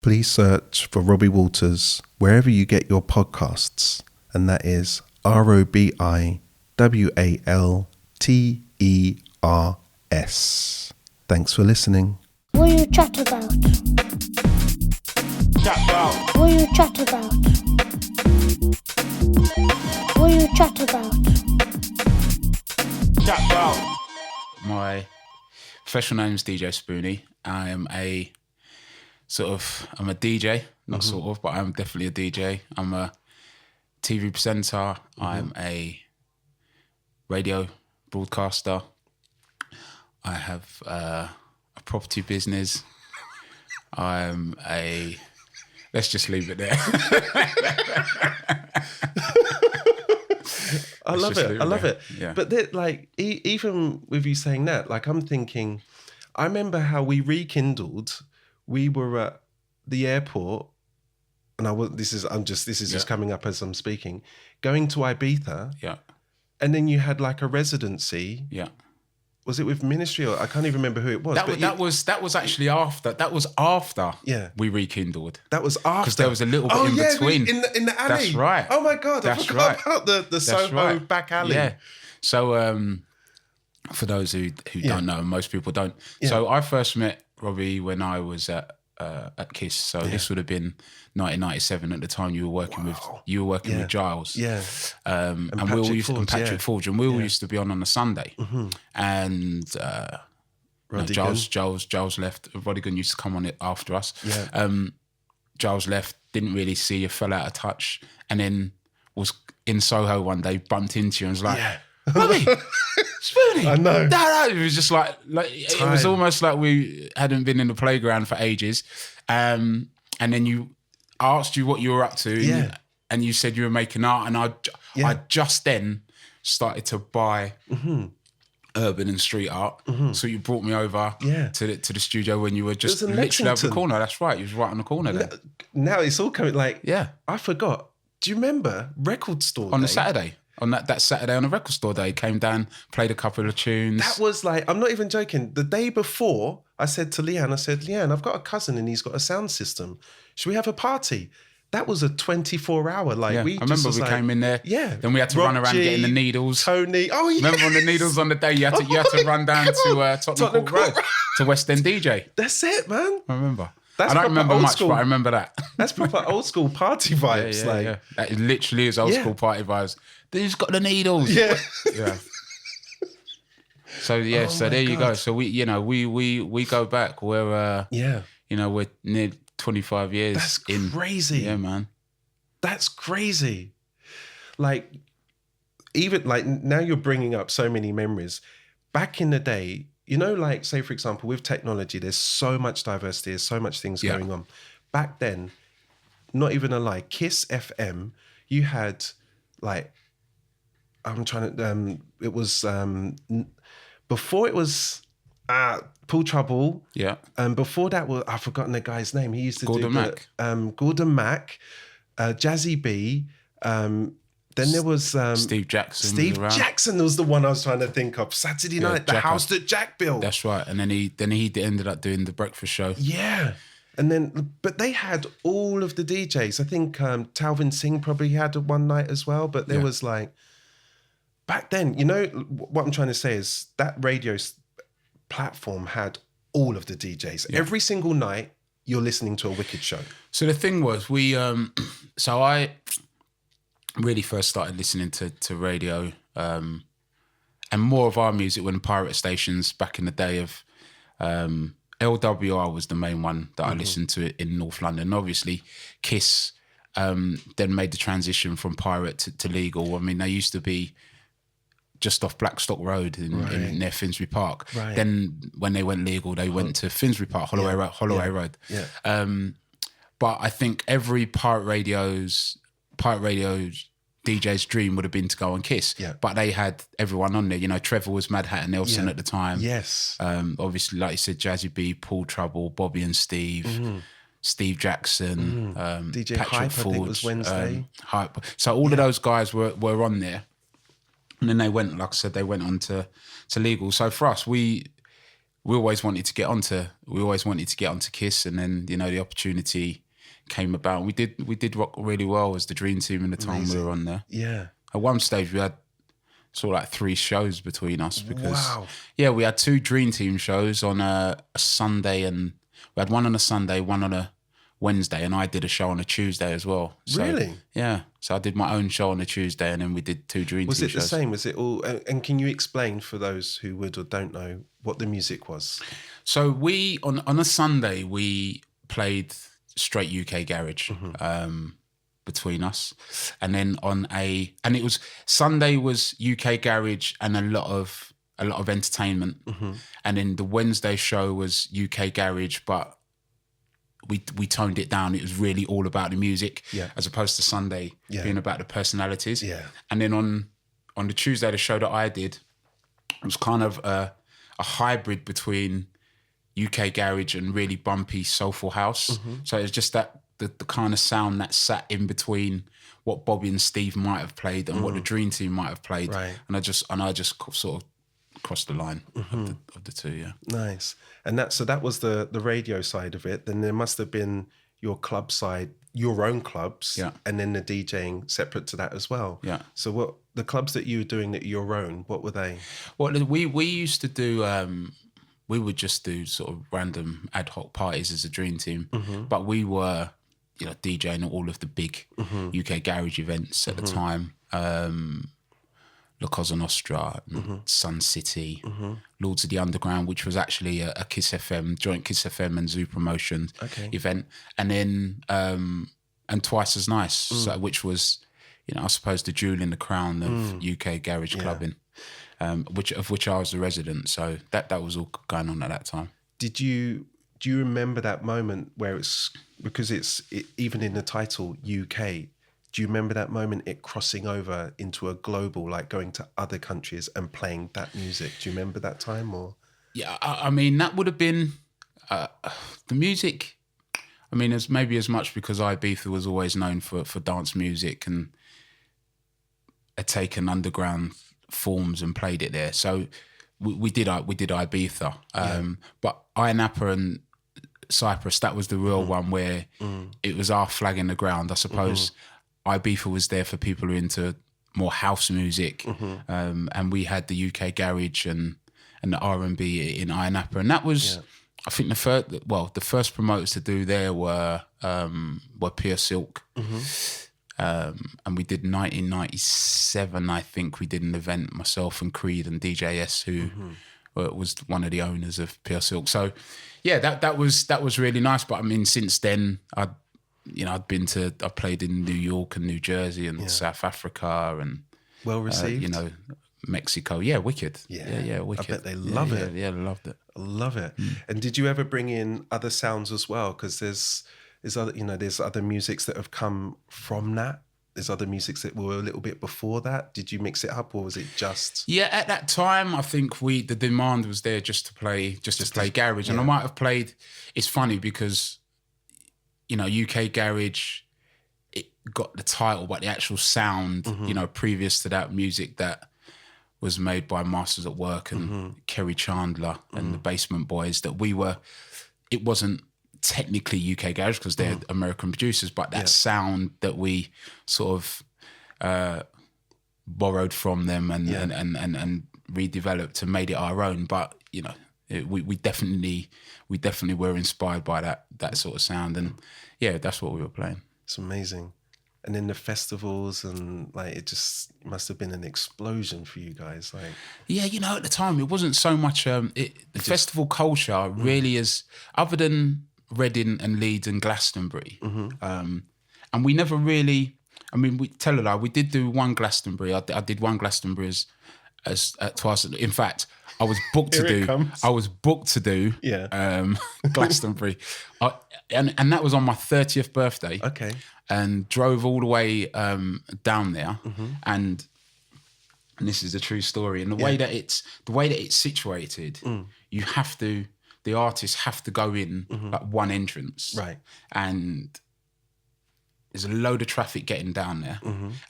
please search for Robbie Walters wherever you get your podcasts, and that is ROBIWALTERS. Thanks for listening. What you chat about? Chat about. What you chat about? What you chat about? Chat about. My professional name is DJ Spoony. I am a DJ, not sort of, but I'm definitely a DJ. I'm a TV presenter. I'm a radio broadcaster. I have a property business. Let's just leave it there. I love it. Yeah. But even with you saying that, I'm thinking, I remember how we rekindled. We were at the airport, and this is just coming up as I'm speaking, going to Ibiza. Yeah. And then you had a residency. Yeah. Was it with Ministry, or I can't even remember who it was? That was actually after. That was after. Yeah. We rekindled. That was after, because there was a little bit in between. in the alley. That's right. Oh my God, I forgot about the Soho back alley. Yeah. So for those who don't know, most people don't. Yeah. So I first met Robbie when I was at Kiss. So this would have been 1997 at the time. You were working with Giles. Yeah. And Patrick Forge. And we all used to be on a Sunday. Mm-hmm. And Giles left. Rodigan used to come on it after us. Yeah. Giles left, didn't really see you, fell out of touch, and then was in Soho one day, bumped into you and was like, Robbie, Spoony. I know. It was just like it was almost like we hadn't been in the playground for ages. And then I asked you what you were up to, and you said you were making art, and I just then started to buy urban and street art. Mm-hmm. So you brought me over to the studio when you were just literally over the corner. That's right, you was right on the corner there. Now it's all coming I forgot. Do you remember Record Store on Day? the Saturday? On that Saturday on the Record Store Day, came down, played a couple of tunes. That was I'm not even joking. The day before, I said to Leanne, I've got a cousin and he's got a sound system. Should we have a party? That was a 24-hour. I remember we came in there. Yeah. Then we had to run around getting the needles. Tony. Oh, yeah. Remember on the needles on the day, you had to run down to Tottenham Court Road to West End DJ. That's it, man. I remember. I don't remember much, but I remember that. That's proper old school party vibes. Yeah. That literally is old school party vibes. They've got the needles. Yeah. Yeah. So there you go. So we go back. We're we're near 25 years. That's crazy. Yeah, man. That's crazy. Even now you're bringing up so many memories. Back in the day, say for example, with technology, there's so much diversity, there's so much things going on. Back then, not even a lie, Kiss FM, you had it was before it was Paul Trouble. Yeah. And before that was, I've forgotten the guy's name. He used to Gordon Mack. Gordon Mack, Jazzy B. Then there was Steve Jackson. Steve Jackson was the one I was trying to think of. Saturday night, the house that Jack built. That's right. And then he ended up doing the breakfast show. Yeah. And then, but they had all of the DJs. I think Talvin Singh probably had one night as well. But there was back then, what I'm trying to say is that radio platform had all of the DJs. Yeah. Every single night, you're listening to a wicked show. So the thing was, I really first started listening to radio and more of our music when pirate stations back in the day of LWR was the main one that I listened to in North London. Obviously, Kiss then made the transition from pirate to legal. I mean, they used to be just off Blackstock Road in near Finsbury Park. Right. Then when they went legal, they went to Finsbury Park, Holloway Road. Yeah. But I think every pirate radio DJ's dream would have been to go on Kiss. Yeah. But they had everyone on there. Trevor was Mad Hatter Nelson at the time. Yes. Obviously, like you said, Jazzy B, Paul Trouble, Bobby and Steve, Steve Jackson, DJ Patrick Hype, Forge, I think was Wednesday. Hype. So all of those guys were on there. And then they went, like I said, on to legal. So for us, we we always wanted to get onto Kiss, and then the opportunity came about. We did rock really well as the Dream Team in the time we were on there. Yeah. At one stage we had sort of like 3 shows between us because we had 2 Dream Team shows on a Sunday, and we had one on a Sunday, one on a Wednesday, and I did a show on a Tuesday as well. So, really? Yeah. So I did my own show on a Tuesday, and then we did 2 Dream Team shows. Was it the same? Was it all? And can you explain for those who would or don't know what the music was? So we on a Sunday we played straight UK garage between us, and then it was Sunday was UK garage and a lot of entertainment, and then the Wednesday show was UK garage, but we toned it down. It was really all about the music, as opposed to Sunday being about the personalities. Yeah. And then on the Tuesday, the show that I did, it was kind of a hybrid between UK garage and really bumpy soulful house. So it's just that the kind of sound that sat in between what Bobby and Steve might have played and what the Dream Team might have played. Right. And I just sort of crossed the line of the 2. Yeah. Nice. And that was the radio side of it. Then there must have been your club side, your own clubs, and then the DJing separate to that as well. Yeah. So what the clubs that you were doing that your own, what were they? Well, we used to do. We would just do sort of random ad hoc parties as a Dream Team, but we were, DJing at all of the big UK garage events at the time. La Cosa Nostra, Sun City, Lords of the Underground, which was actually a Kiss FM, joint Kiss FM and Zoo Promotion event. And then, and Twice as Nice, so, which was, I suppose the jewel in the crown of UK garage clubbing, of which I was the resident. So that was all going on at that time. Do you remember that moment where because it's even in the title UK, do you remember that moment, it crossing over into a global, like going to other countries and playing that music? Do you remember that time? Or yeah, I mean, that would have been the music. I mean, as much because Ibiza was always known for dance music and had taken underground forms and played it there. So we did Ibiza, but Iron Napa and Cyprus, that was the real one where it was our flag in the ground, I suppose. Ibiza was there for people who are into more house music, and we had the UK garage and the R&B in Iron Napa, and that was, I think the first promoters to do there were Pure Silk, and we did 1997. I think we did an event, myself and Creed and DJS, who was one of the owners of Pure Silk. So yeah, that was really nice. But I mean, since then I played in New York and New Jersey and South Africa and well received. Mexico. Yeah, wicked. Yeah, wicked. I bet they love it. Yeah, they loved it. I love it. And did you ever bring in other sounds as well? Because there's other musics that have come from that. There's other musics that were a little bit before that. Did you mix it up, or was it just? Yeah, at that time, I think the demand was there just to play garage, and I might have played. It's funny because, UK garage, it got the title, but the actual sound, previous to that, music that was made by Masters at Work and Kerry Chandler and the Basement Boys, it wasn't technically UK garage because they're American producers, but that sound that we sort of borrowed from them and redeveloped and made it our own. But we definitely were inspired by that sort of sound, and that's what we were playing. It's amazing. And then the festivals and it just must have been an explosion for you guys. At the time it wasn't so much the festival culture really is, other than Reading and Leeds and Glastonbury, and we never really. I mean, we did do one Glastonbury. I did one Glastonbury as twice. In fact, I was booked to do Glastonbury, and that was on my 30th birthday. Okay, and drove all the way down there, and this is a true story. And the way that it's situated, the artists have to go in like one entrance, right? And there's a load of traffic getting down there,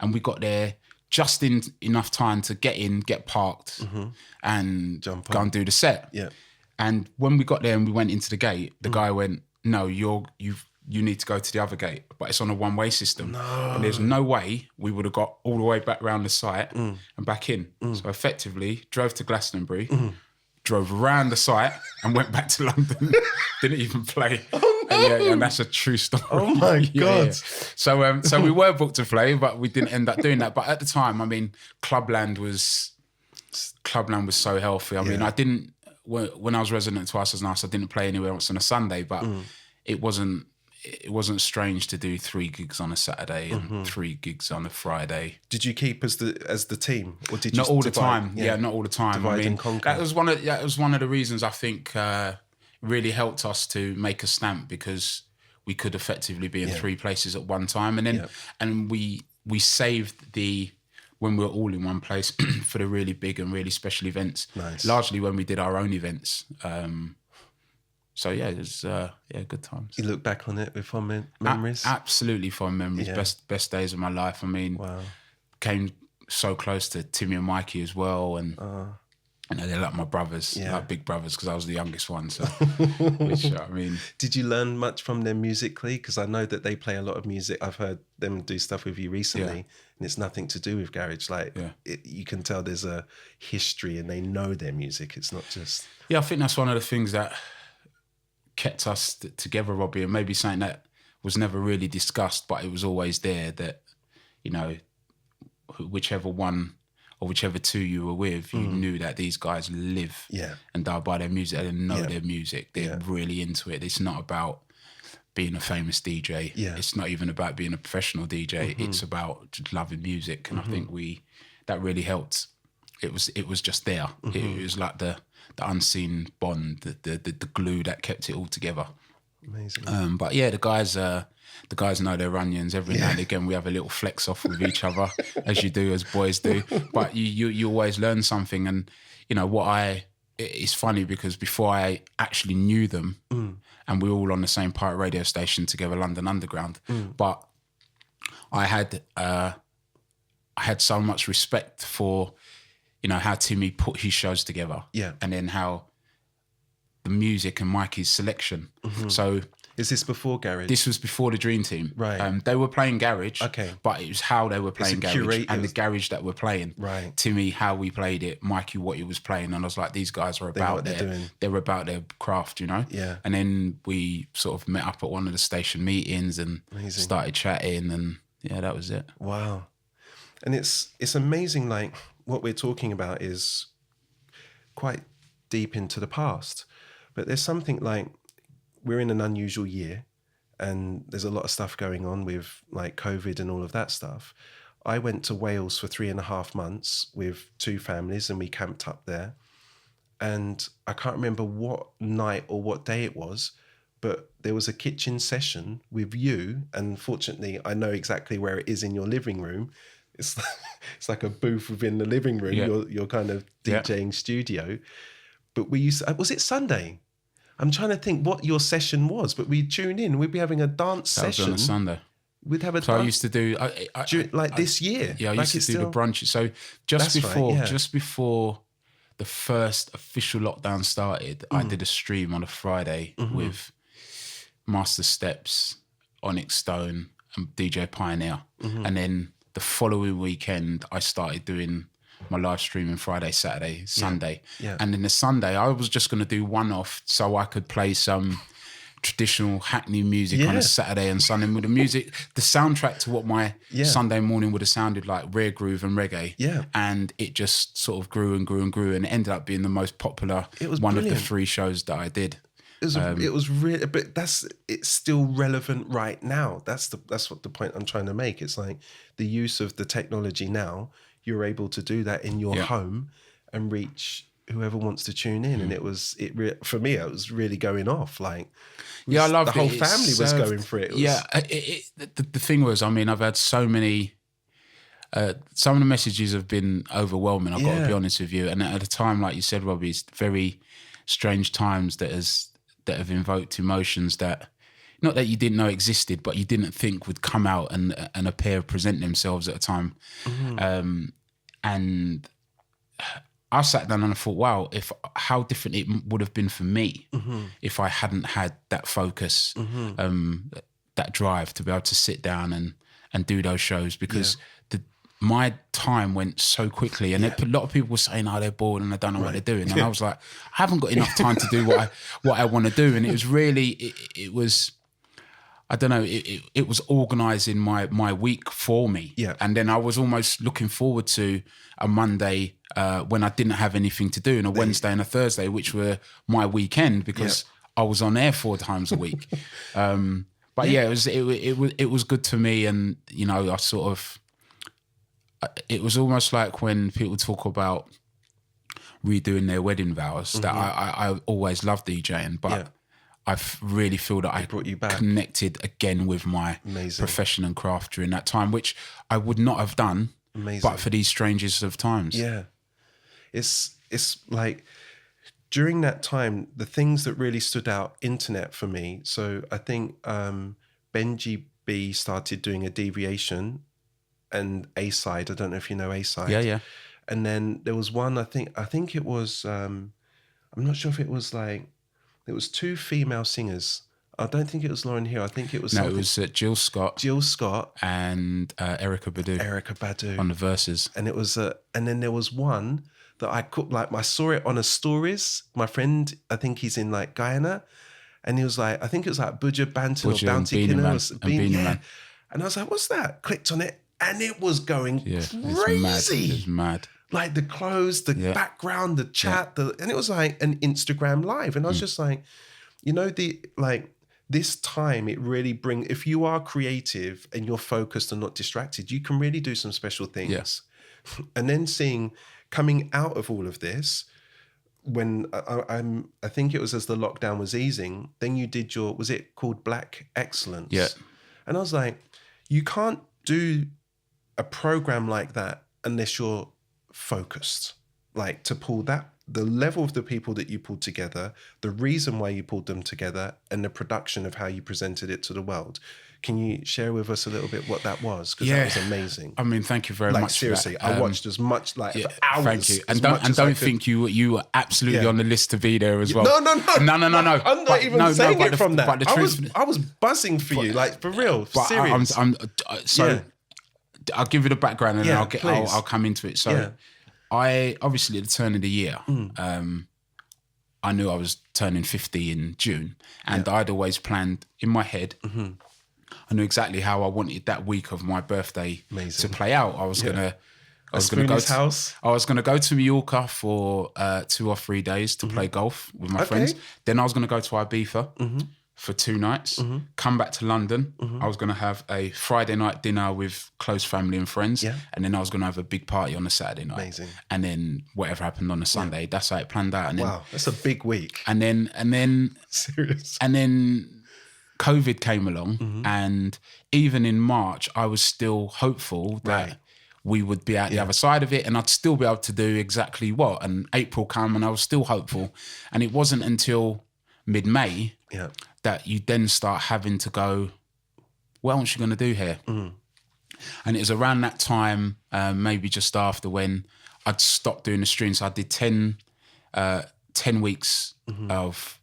and we got there just in enough time to get parked, and go and do the set. Yeah. And when we got there and we went into the gate, the guy went, "No, you need to go to the other gate, but it's on a one-way system." No. And there's no way we would have got all the way back round the site and back in. So effectively, drove to Glastonbury, drove around the site and went back to London. Didn't even play. Oh, no. And that's a true story. Oh my God. So we were booked to play, but we didn't end up doing that. But at the time, I mean, Clubland was so healthy. I mean, I didn't, when I was resident at Twice as Nice, I didn't play anywhere else on a Sunday, but it wasn't strange to do 3 gigs on a Saturday and 3 gigs on a Friday. Did you keep as the team, or did you not all divide? the time? Yeah, not all the time. Divide and conquer. That was one of the reasons I think really helped us to make a stamp, because we could effectively be in 3 places at one time, and then and we saved when we were all in one place for the really big and really special events. Nice. Largely when we did our own events. So yeah, it was good times. You look back on it with fond memories? Absolutely fond memories. Yeah. Best days of my life. I mean, Wow. Came so close to Timmy and Mikey as well, and they're like my brothers, like big brothers, because I was the youngest one. So, which I mean, did you learn much from them musically? Because I know that they play a lot of music. I've heard them do stuff with you recently, and it's nothing to do with garage. Like you can tell there's a history, and they know their music. It's not just. Yeah, I think that's one of the things that kept us together, Robbie, and maybe something that was never really discussed, but it was always there, that, you know, whichever one or whichever two you were with, you knew that these guys live and die by their music. They know their music. They're really into it. It's not about being a famous DJ. Yeah. It's not even about being a professional DJ. It's about just loving music. And I think that really helped. It was just there. It was like the unseen bond, the glue that kept it all together. Amazing. But yeah, the guys know their onions. Every now and again we have a little flex off with each other, as you do, as boys do. But you always learn something. And you know it's funny, because before I actually knew them, and we were all on the same pirate radio station together, London Underground, but I had so much respect for, you know, how Timmy put his shows together. Yeah. And then how the music and Mikey's selection. So is this before garage? This was before the Dream Team. Right. They were playing garage. Okay. But it was how they were playing garage and the garage that we're playing. Right. Timmy, how we played it, Mikey, what he was playing. And I was like, these guys are about they're about their craft, you know? Yeah. And then we sort of met up at one of the station meetings and started chatting, and yeah, that was it. Wow. And it's amazing, like, what we're talking about is quite deep into the past. But there's something like, we're in an unusual year and there's a lot of stuff going on with like COVID and all of that stuff. I went to Wales for 3.5 months with 2 families, and we camped up there. And I can't remember what night or what day it was, but there was a kitchen session with you. And fortunately, I know exactly where it is in your living room. It's like a booth within the living room, your kind of DJing studio. But we used to, was it Sunday? I'm trying to think what your session was, but we'd tune in. We'd be having a dance session. On a Sunday. We'd have a so dance. I used to do... this year. Yeah, I used to do the brunch. So just before the first official lockdown started, I did a stream on a Friday with Master Steps, Onyx Stone and DJ Pioneer. And then the following weekend, I started doing my live streaming Friday, Saturday, Sunday. Yeah. And then the Sunday, I was just going to do one off so I could play some traditional Hackney music on a Saturday and Sunday with the music, the soundtrack to what my Sunday morning would have sounded like, rare groove and reggae. Yeah. And it just sort of grew and grew and grew, and it ended up being the most popular one of the 3 shows that I did. It was really, but it's still relevant right now. That's what the point I'm trying to make. It's like the use of the technology now. You're able to do that in your home and reach whoever wants to tune in. And for me, it was really going off. Like, I loved it. The whole family was going for it. The thing was, I mean, I've had so many. Some of the messages have been overwhelming. I've got to be honest with you. And at a time, like you said, Robbie, it's very strange times that have invoked emotions that, not that you didn't know existed, but you didn't think would come out and appear, present themselves at a time. And I sat down and I thought, wow, how different it would have been for me if I hadn't had that focus, that drive to be able to sit down and do those shows, because my time went so quickly, and a lot of people were saying, "Oh, they're bored and they don't know what they're doing." And I was like, I haven't got enough time to do what I want to do. And it was really, it was, I don't know, it was organising my week for me. Yeah. And then I was almost looking forward to a Monday when I didn't have anything to do, and a Wednesday and a Thursday, which were my weekend, because I was on air 4 times a week. But it was good to me, and you know, I sort of. It was almost like when people talk about redoing their wedding vows, that I always loved DJing, but I really feel that I brought you back. Connected again with my profession and craft during that time, which I would not have done but for these strangest of times. Yeah. It's like during that time, the things that really stood out, internet for me. So I think Benji B started doing a deviation and A-side. I don't know if you know A-side. Yeah. And then there was one, I think it was, I'm not sure if it was like, there was 2 female singers. I don't think it was Lauryn Hill. I think it was it was Jill Scott and Erykah Badu on the verses. And it was and then there was one that I could, like, I saw it on a stories. My friend, I think he's in like Guyana, and he was like, I think it was like Buja Banton or Bounty Killer Man. And I was like, what's that? Clicked on it, and it was going crazy. It was mad. Like the clothes, the background, the chat, and it was like an Instagram live. And I was just like, you know, this time it really if you are creative and you're focused and not distracted, you can really do some special things. Yes. And then coming out of all of this, when I think it was as the lockdown was easing, then you did was it called Black Excellence? Yeah. And I was like, you can't do a program like that unless you're focused, like to pull the level of the people that you pulled together, the reason why you pulled them together, and the production of how you presented it to the world. Can you share with us a little bit what that was? Because that was amazing. I mean, thank you very much. Seriously, for that. I watched as much for hours. Thank you, and don't think you were absolutely on the list to be there as well. No. I'm not even saying it from that. But I was buzzing for you, like for real, serious. I'll give you the background, and then I'll come into it. So, I obviously at the turn of the year, I knew I was turning 50 in June, and I'd always planned in my head. I knew exactly how I wanted that week of my birthday to play out. I was gonna go to Mallorca for 2 or 3 days to play golf with my friends. Then I was gonna go to Ibiza for 2 nights, come back to London. I was going to have a Friday night dinner with close family and friends, and then I was going to have a big party on a Saturday night. Amazing. And then whatever happened on a Sunday, that's how it planned out. And wow, that's a big week. And then serious. And then COVID came along, and even in March, I was still hopeful that we would be out the other side of it, and I'd still be able to do exactly what. And April came, and I was still hopeful. And it wasn't until mid-May that you then start having to go, what else are you going to do here? And it was around that time, maybe just after, when I'd stopped doing the streams. I did 10 weeks of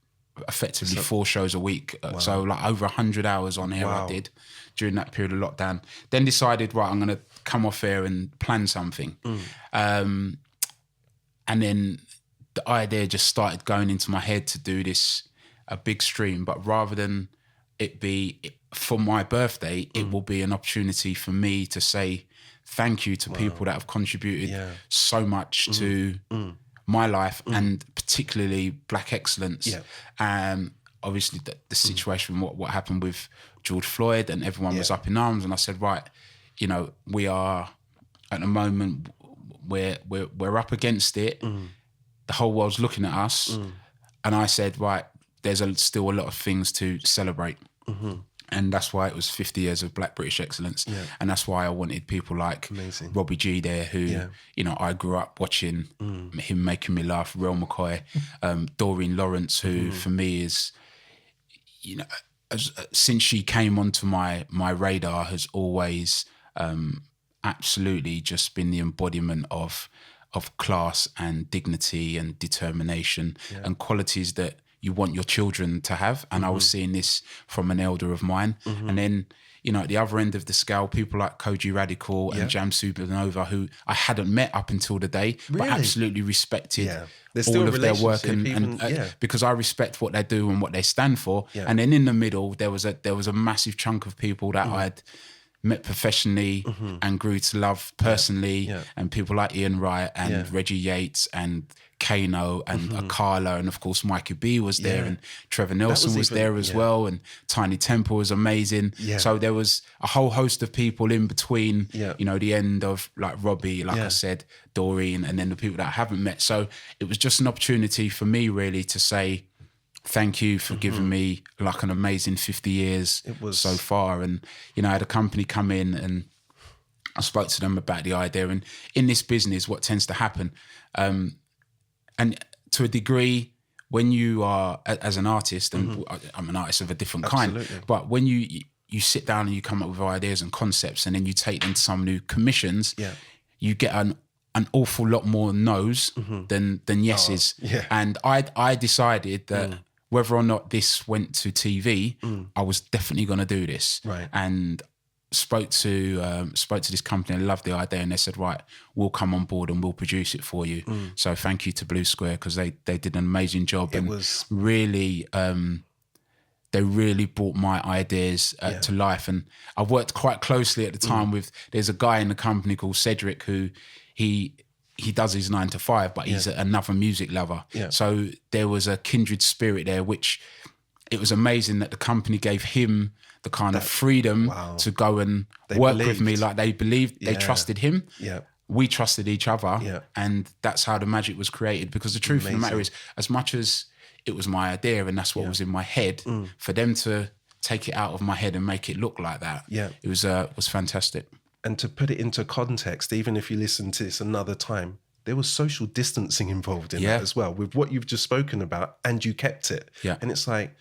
effectively 4 shows a week. So like over 100 hours on air I did during that period of lockdown. Then decided, right, I'm going to come off air and plan something. And then the idea just started going into my head to do a big stream, but rather than it be for my birthday, it will be an opportunity for me to say thank you to people that have contributed so much to my life, and particularly Black Excellence. Obviously the situation, what happened with George Floyd, and everyone was up in arms, and I said, right, you know, we are at the moment where we're up against it. The whole world's looking at us. And I said, right, there's still a lot of things to celebrate. And that's why it was 50 years of Black British Excellence. And that's why I wanted people like Robi G there, who, you know, I grew up watching him making me laugh, Real McCoy, Doreen Lawrence, who for me is, you know, since she came onto my radar, has always absolutely just been the embodiment of of class and dignity and determination and qualities that you want your children to have. And I was seeing this from an elder of mine. And then, you know, at the other end of the scale, people like Koji Radical and Jam Supernova, who I hadn't met up until the day, but absolutely respected all of their work, and because I respect what they do and what they stand for. And then in the middle, there was a massive chunk of people that I'd met professionally and grew to love personally, and people like Ian Wright and Reggie Yates and Kano and Carla, and of course Mikey B was there, and Trevor Nelson was there as well, and Tiny Temple was amazing. So there was a whole host of people in between, you know, the end of like Robi, like I said, Doreen, and then the people that I haven't met. So it was just an opportunity for me really to say thank you for giving me like an amazing 50 years so far. And, you know, I had a company come in and I spoke to them about the idea. And in this business, what tends to happen, and to a degree, when you are, as an artist, and I'm an artist of a different kind, but when you sit down and you come up with ideas and concepts and then you take them to some new commissions, you get an awful lot more no's than yeses. And I decided that whether or not this went to TV, I was definitely going to do this. And spoke to this company and loved the idea, and they said, right, we'll come on board and we'll produce it for you. So thank you to Blue Square, because they did an amazing job. It was really they really brought my ideas to life. And I worked quite closely at the time with, there's a guy in the company called Cedric who he does his 9 to 5, but he's another music lover. So there was a kindred spirit there, which it was amazing that the company gave him the kind of freedom to go and work with me. Like they believed, they trusted him. We trusted each other. And that's how the magic was created. Because the truth of the matter is, as much as it was my idea and that's what was in my head, for them to take it out of my head and make it look like that, it was fantastic. And to put it into context, even if you listen to this another time, there was social distancing involved in that as well, with what you've just spoken about, and you kept it. And it's like,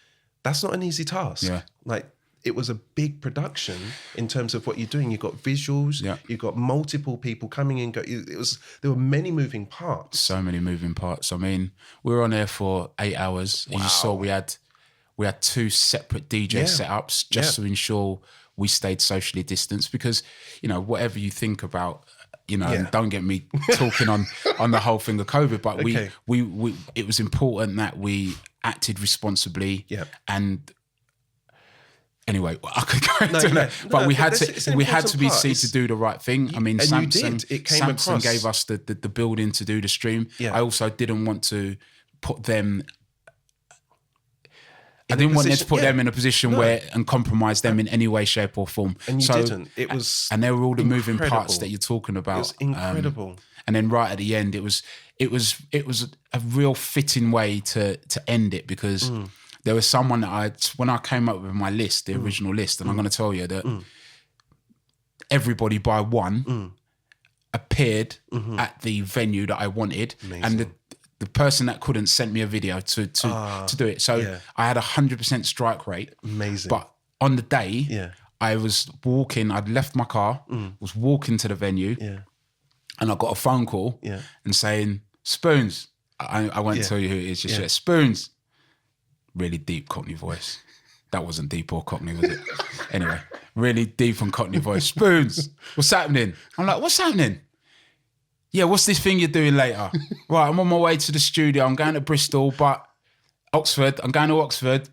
that's not an easy task. Like, it was a big production in terms of what you're doing. You've got visuals, you've got multiple people coming in. There were many moving parts. So many moving parts. I mean, we were on air for 8 hours. And you saw we had 2 separate DJ setups just to ensure we stayed socially distanced, because, you know, whatever you think about, you know, and don't get me talking on the whole thing of COVID, but we it was important that we acted responsibly. And anyway, I could go into that, but we had to be seen to do the right thing. I mean, Samson gave us the building to do the stream. I also didn't want to put them. I didn't want to put them in a position where and compromise them in any way, shape, or form. And you didn't. It was, and there were all the moving parts that you're talking about. It was incredible. And then right at the end, it was a real fitting way to end it, because there was someone that when I came up with my list, the original list, and I'm going to tell you that everybody by one appeared at the venue that I wanted. Amazing. And the person that couldn't sent me a video to do it. So I had 100% strike rate. Amazing. But on the day, I was walking, I'd left my car, was walking to the venue, and I got a phone call and saying, Spoons, I won't tell you who it is just yet, Spoons. Really deep Cockney voice. That wasn't deep or Cockney, was it? Anyway, really deep and Cockney voice. Spoons, what's happening? I'm like, what's happening? Yeah, what's this thing you're doing later? Right, I'm on my way to the studio. I'm going to Bristol, but I'm going to Oxford.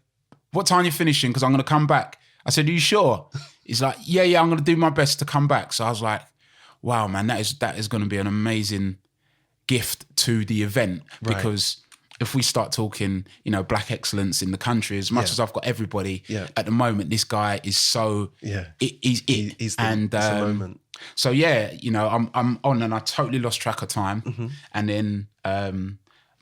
What time are you finishing? Because I'm going to come back. I said, are you sure? He's like, yeah, I'm going to do my best to come back. So I was like, wow, man, that is going to be an amazing gift to the event, because if we start talking, you know, black excellence in the country, as much as I've got everybody at the moment, this guy is so he's the moment. So you know, I'm on, and I totally lost track of time. And then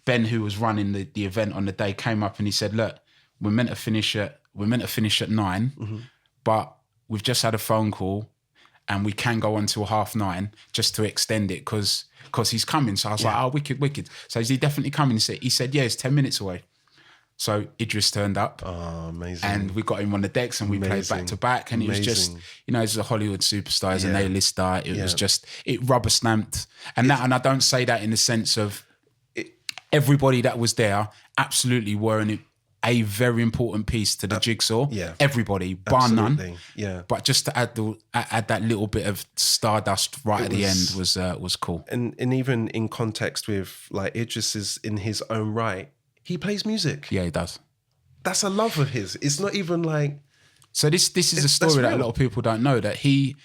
Ben, who was running the event on the day, came up and he said, "Look, we're meant to finish at 9, but we've just had a phone call, and we can go until 9:30 just to extend it because he's coming." So I was like, "Oh, wicked." So is he definitely coming? He said, "Yeah, it's 10 minutes away." So Idris turned up. Oh, amazing. And we got him on the decks and we played back to back. And it was just, you know, he's a Hollywood superstar, he's an A-lister. It was just, it rubber stamped. And I don't say that in the sense of everybody that was there absolutely were a very important piece to the jigsaw. Yeah. Everybody, bar none. Yeah. But just to add that little bit of stardust at the end was cool. And even in context with like Idris is in his own right, he plays music. Yeah, he does. That's a love of his. It's not even like... So this is a story that a lot of people don't know, that he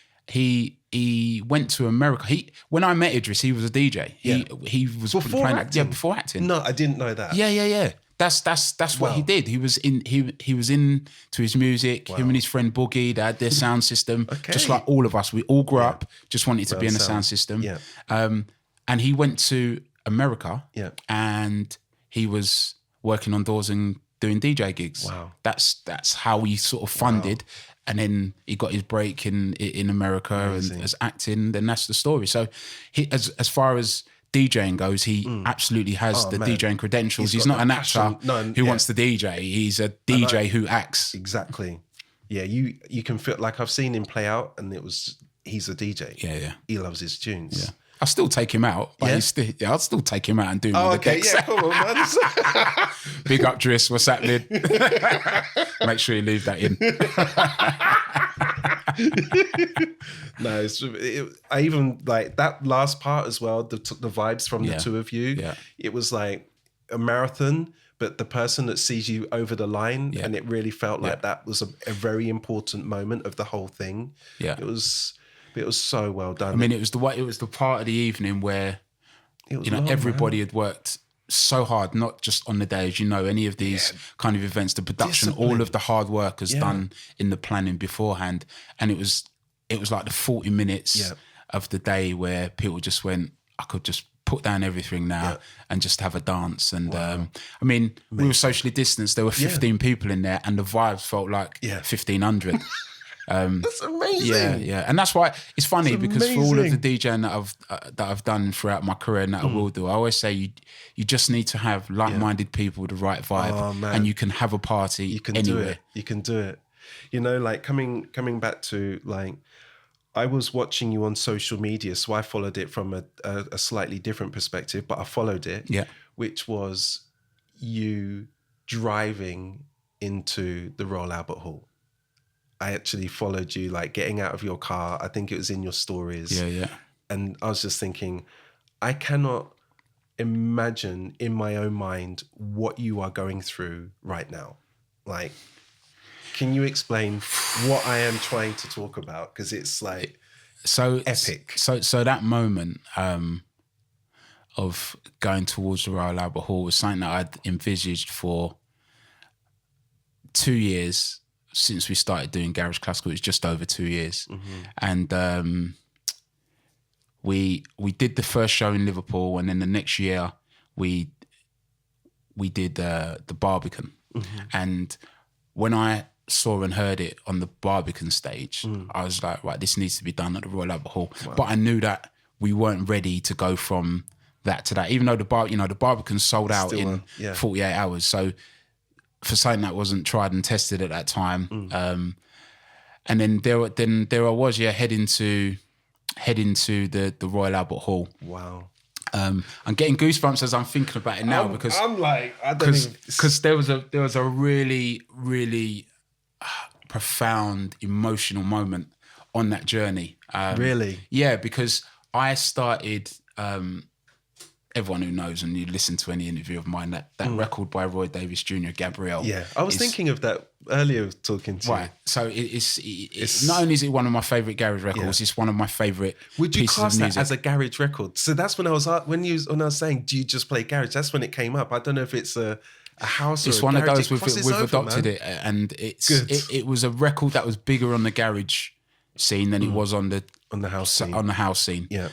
went to America. When I met Idris, he was a DJ. He was before playing acting? Before acting. No, I didn't know that. Yeah. That's what he did. He was into his music. Him and his friend Boogie, they had their sound system. Just like all of us. We all grew up just wanting to be in a sound system. Yeah. And he went to America. Yeah. And he was working on doors and doing DJ gigs. Wow. That's how he sort of funded. And then he got his break in America and as acting. Then that's the story. So he, as far as DJing goes, he absolutely has DJing credentials. He's not an actor who wants to DJ. He's a DJ who acts. Exactly. Yeah, you can feel like I've seen him play out, and he's a DJ. Yeah. He loves his tunes. Yeah. I'll still take him out, but I'll still take him out and do him with the decks. Yeah, come on, man. Big up, Driss. What's happening? Make sure you leave that in. No, I even like that last part as well. The vibes from the two of you. Yeah. It was like a marathon, but the person that sees you over the line, and it really felt like that was a very important moment of the whole thing. Yeah, it was so well done. I mean, it was the part of the evening where everybody had worked so hard, not just on the day, as you know, any of these kind of events, the production, all of the hard work is done in the planning beforehand, and it was like the 40 minutes of the day where people just went, I could just put down everything now and just have a dance. And I mean, we were socially distanced. There were 15 people in there, and the vibes felt like 1,500. That's amazing. Yeah. And that's why it's funny, because for all of the DJing that I've done throughout my career and that I will do, I always say you just need to have like-minded people with the right vibe, and you can have a party anywhere. You can do it. You know, like coming back to like, I was watching you on social media, so I followed it from a slightly different perspective, but I followed it, which was you driving into the Royal Albert Hall. I actually followed you, like getting out of your car. I think it was in your stories. Yeah. And I was just thinking, I cannot imagine in my own mind what you are going through right now. Like, can you explain what I am trying to talk about? Because it's like epic. So that moment of going towards the Royal Albert Hall was something that I'd envisaged for 2 years. Since we started doing Garage Classical, it was just over 2 years. And we did the first show in Liverpool, and then the next year we did the Barbican. And when I saw and heard it on the Barbican stage, I was like, right, this needs to be done at the Royal Albert Hall. Wow. But I knew that we weren't ready to go from that to that, even though the Barbican sold out in 48 hours. So for something that wasn't tried and tested at that time. And then there I was, heading to the Royal Albert Hall. Wow. I'm getting goosebumps as I'm thinking about it now, because I'm like, I don't even, because there was a really, really profound emotional moment on that journey. Really? Yeah, because I started, everyone who knows, and you listen to any interview of mine, that record by Roy Davis Jr., Gabrielle. Yeah, I was thinking of that earlier talking to you. So it's not only is it one of my favourite garage records, it's one of my favourite pieces of music. Would you class that as a garage record? So that's when I was saying, do you just play garage? That's when it came up. I don't know if it's a house or it's a one garage. of those we've adopted it, and it was a record that was bigger on the garage scene than it was on the house scene. On the house scene. Yeah.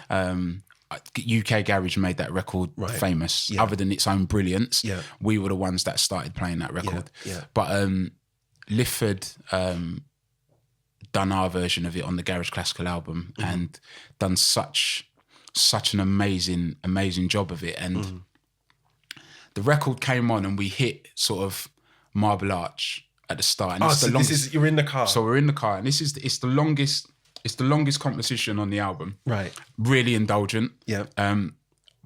UK Garage made that record famous. Other than its own brilliance, we were the ones that started playing that record. But Lifford done our version of it on the Garage Classical album and done such an amazing job of it. And the record came on and we hit sort of Marble Arch at the start. And so you're in the car. So we're in the car, and it's the longest composition on the album. Right. Really indulgent. Yeah.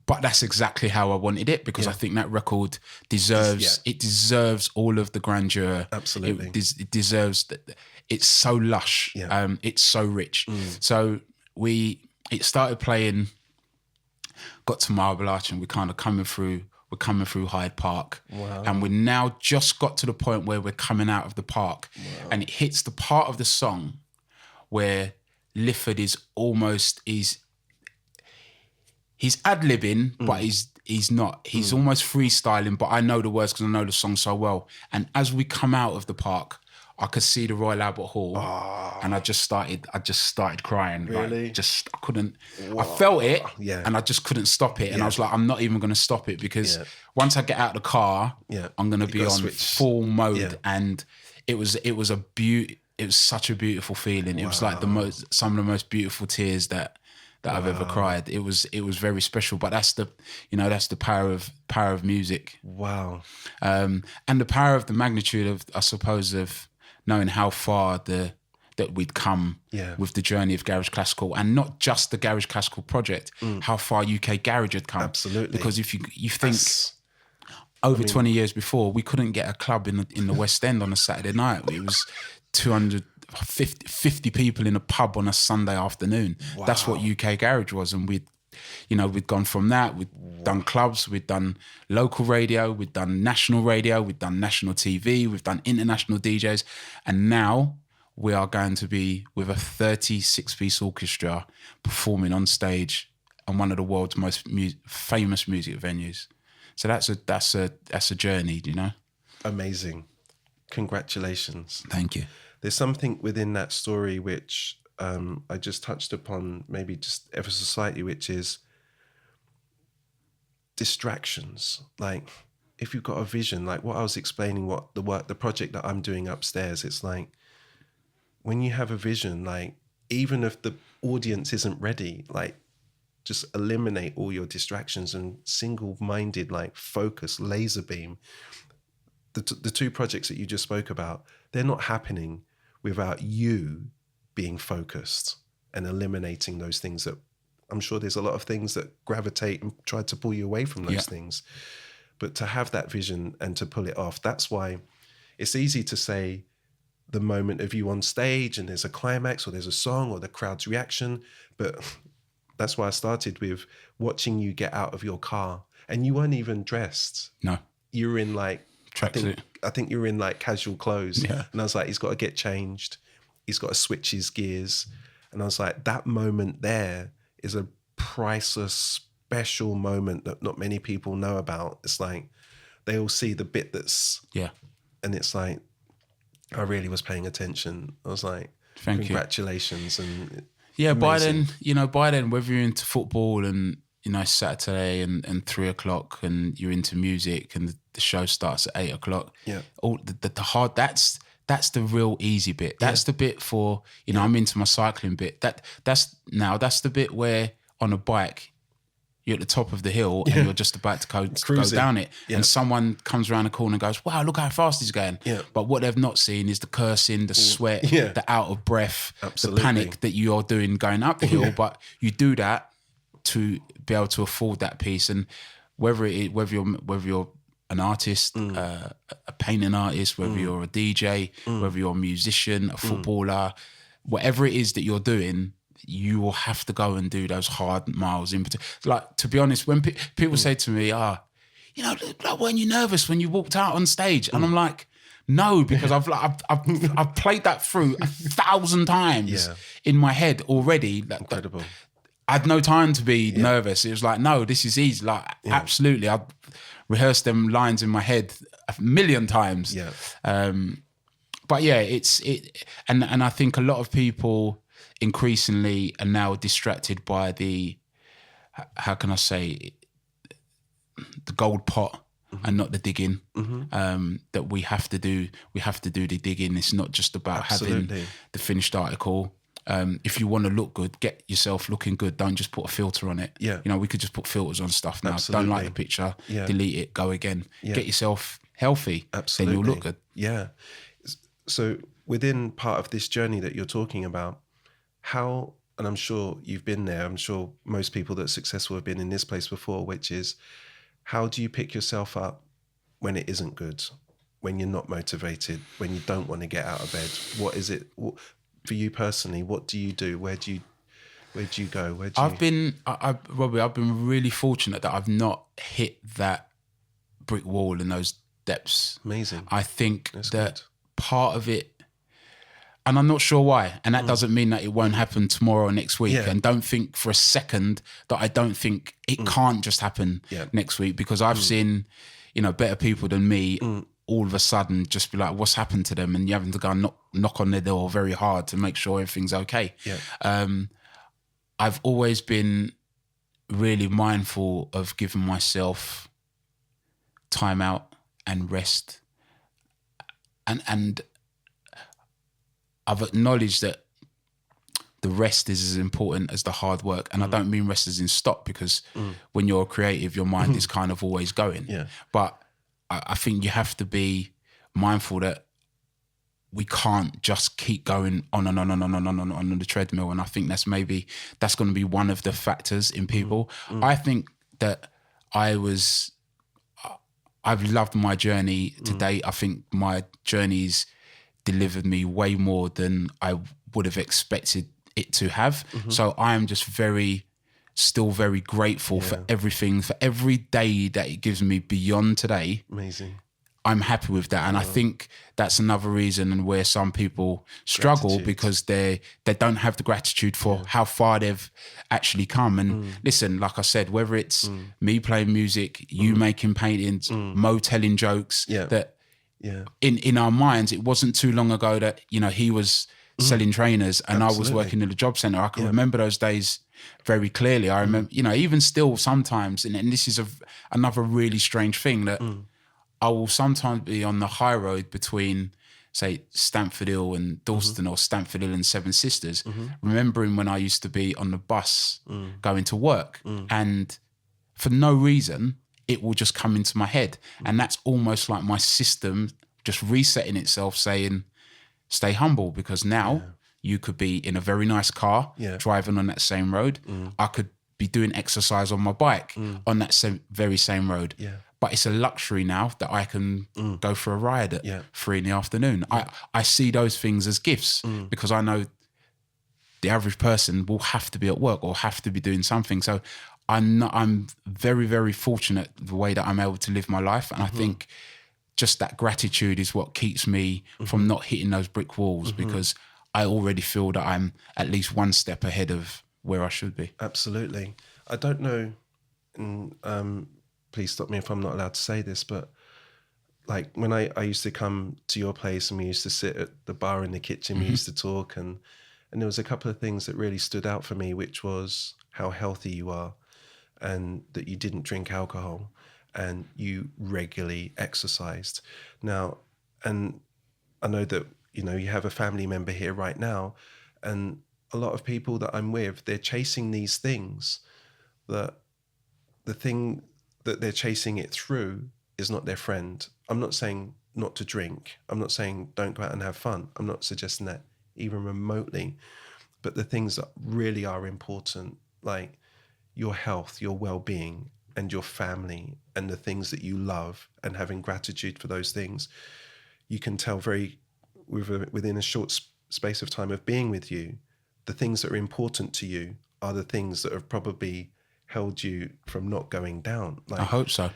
But that's exactly how I wanted it, because I think that record deserves all of the grandeur. Absolutely. It deserves that. It's so lush. Yeah. It's so rich. So it started playing, got to Marble Arch, and we're kind of coming through Hyde Park. Wow. And we now just got to the point where we're coming out of the park. Wow. And it hits the part of the song where Lifford is almost, he's ad-libbing, but he's not. He's almost freestyling, but I know the words because I know the song so well. And as we come out of the park, I could see the Royal Albert Hall, and I just started crying. Really? Like, I couldn't. Whoa. I felt it, and I just couldn't stop it. And I was like, I'm not even going to stop it, because once I get out of the car, I'm going to be on full mode. Yeah. And it was such a beautiful feeling. It was like some of the most beautiful tears that I've ever cried. It was very special. But that's the power of music. Wow. And the power of the magnitude of, I suppose, of knowing how far that we'd come with the journey of Garage Classical, and not just the Garage Classical project, how far UK Garage had come. Absolutely. Because if you think over 20 years before, we couldn't get a club in the West End on a Saturday night. It was 250 people in a pub on a Sunday afternoon. Wow. That's what UK Garage was. And we'd gone from that. We'd done clubs, we'd done local radio, we'd done national radio, we'd done national TV, we've done international DJs. And now we are going to be with a 36-piece orchestra performing on stage on one of the world's most famous music venues. So that's a journey, you know. Amazing. Congratulations. Thank you. There's something within that story which I just touched upon, maybe just ever so slightly, which is distractions. Like, if you've got a vision, like what I was explaining, the project that I'm doing upstairs, it's like, when you have a vision, like, even if the audience isn't ready, like, just eliminate all your distractions and single-minded, like, focus, laser beam. The two projects that you just spoke about, they're not happening without you being focused and eliminating those things that, I'm sure there's a lot of things that gravitate and try to pull you away from those things. But to have that vision and to pull it off, that's why it's easy to say the moment of you on stage and there's a climax or there's a song or the crowd's reaction. But that's why I started with watching you get out of your car, and you weren't even dressed. No. You were in like, tracksuit. I think you were in like casual clothes. Yeah. And I was like, he's got to get changed. He's got to switch his gears. And I was like, that moment there is a priceless, special moment that not many people know about. It's like, they all see the bit that's... Yeah. And it's like, I really was paying attention. I was like, congratulations. And yeah, by then, whether you're into football and, Saturday and 3:00 and you're into music and the show starts at 8:00. Yeah. All the hard, that's the real easy bit. That's the bit for, I'm into my cycling bit. That's the bit where on a bike, you're at the top of the hill and you're just about to go down it. Yeah. And someone comes around the corner and goes, wow, look how fast he's going. Yeah. But what they've not seen is the cursing, the sweat, the out of breath, the panic that you're doing going up the hill. But you do that to be able to afford that piece. And whether you're an artist, a painting artist, whether you're a DJ, whether you're a musician, a footballer, whatever it is that you're doing, you will have to go and do those hard miles. Like, to be honest, when people say to me, like, weren't you nervous when you walked out on stage? And I'm like, no, because I've played that through 1,000 times in my head already. Incredible. I had no time to be nervous. It was like, no, this is easy. Like, absolutely. I've rehearsed them lines in my head 1,000,000 times. Yeah. But yeah, and I think a lot of people increasingly are now distracted by the, how can I say, the gold pot and not the digging. That we have to do the digging. It's not just about having the finished article. if you want to look good, get yourself looking good. Don't just put a filter on it. Yeah. You know, we could just put filters on stuff now. Absolutely. Don't like the picture, delete it, go again. Yeah. Get yourself healthy. Absolutely. Then you'll look good. Yeah. So within part of this journey that you're talking about, how, and I'm sure you've been there, I'm sure most people that are successful have been in this place before, which is, how do you pick yourself up when it isn't good, when you're not motivated, when you don't want to get out of bed? What is it for you personally? What do you do? Where do you go? Robbie, I've been really fortunate that I've not hit that brick wall in those depths. Amazing. I think That's that good. part of it, and I'm not sure why, and that doesn't mean that it won't happen tomorrow or next week. Yeah. And don't think for a second that I don't think it can't just happen next week, because I've seen, better people than me all of a sudden just be like, what's happened to them? And you're having to go and knock on their door very hard to make sure everything's okay. Yeah. I've always been really mindful of giving myself time out and rest. And I've acknowledged that the rest is as important as the hard work. And I don't mean rest as in stop, because when you're creative, your mind is kind of always going. Yeah. But I think you have to be mindful that we can't just keep going on and on the treadmill. And I think that's going to be one of the factors in people. I think that I've loved my journey to date. I think my journey's delivered me way more than I would have expected it to have. So I am just still very grateful for everything, for every day that it gives me beyond today. Amazing. I'm happy with that. And I think that's another reason where some people struggle, because they don't have the gratitude for how far they've actually come. And listen, like I said, whether it's me playing music, you making paintings, Mo telling jokes, that in our minds, it wasn't too long ago that, he was selling trainers and I was working in the job centre. I can remember those days very clearly. I remember, even still sometimes, and this is another really strange thing, that I will sometimes be on the high road between, say, Stamford Hill and Dalston, or Stamford Hill and Seven Sisters, remembering when I used to be on the bus going to work, and for no reason, it will just come into my head. And that's almost like my system just resetting itself, saying, stay humble, because now you could be in a very nice car, driving on that same road. I could be doing exercise on my bike on that very same road. But it's a luxury now that I can go for a ride at 3 PM. I see those things as gifts, because I know the average person will have to be at work or have to be doing something. So I'm very, very fortunate the way that I'm able to live my life. And I think just that gratitude is what keeps me from not hitting those brick walls, because I already feel that I'm at least one step ahead of where I should be. Absolutely. I don't know, and please stop me if I'm not allowed to say this, but like when I used to come to your place and we used to sit at the bar in the kitchen, we used to talk, and there was a couple of things that really stood out for me, which was how healthy you are, and that you didn't drink alcohol, and you regularly exercised. Now, and I know that, you have a family member here right now, and a lot of people that I'm with, they're chasing these things, that the thing that they're chasing it through is not their friend. I'm not saying not to drink. I'm not saying don't go out and have fun. I'm not suggesting that even remotely. But the things that really are important, like your health, your well-being, and your family, and the things that you love, and having gratitude for those things, you can tell within a short space of time of being with you, the things that are important to you are the things that have probably held you from not going down. Like, I hope so.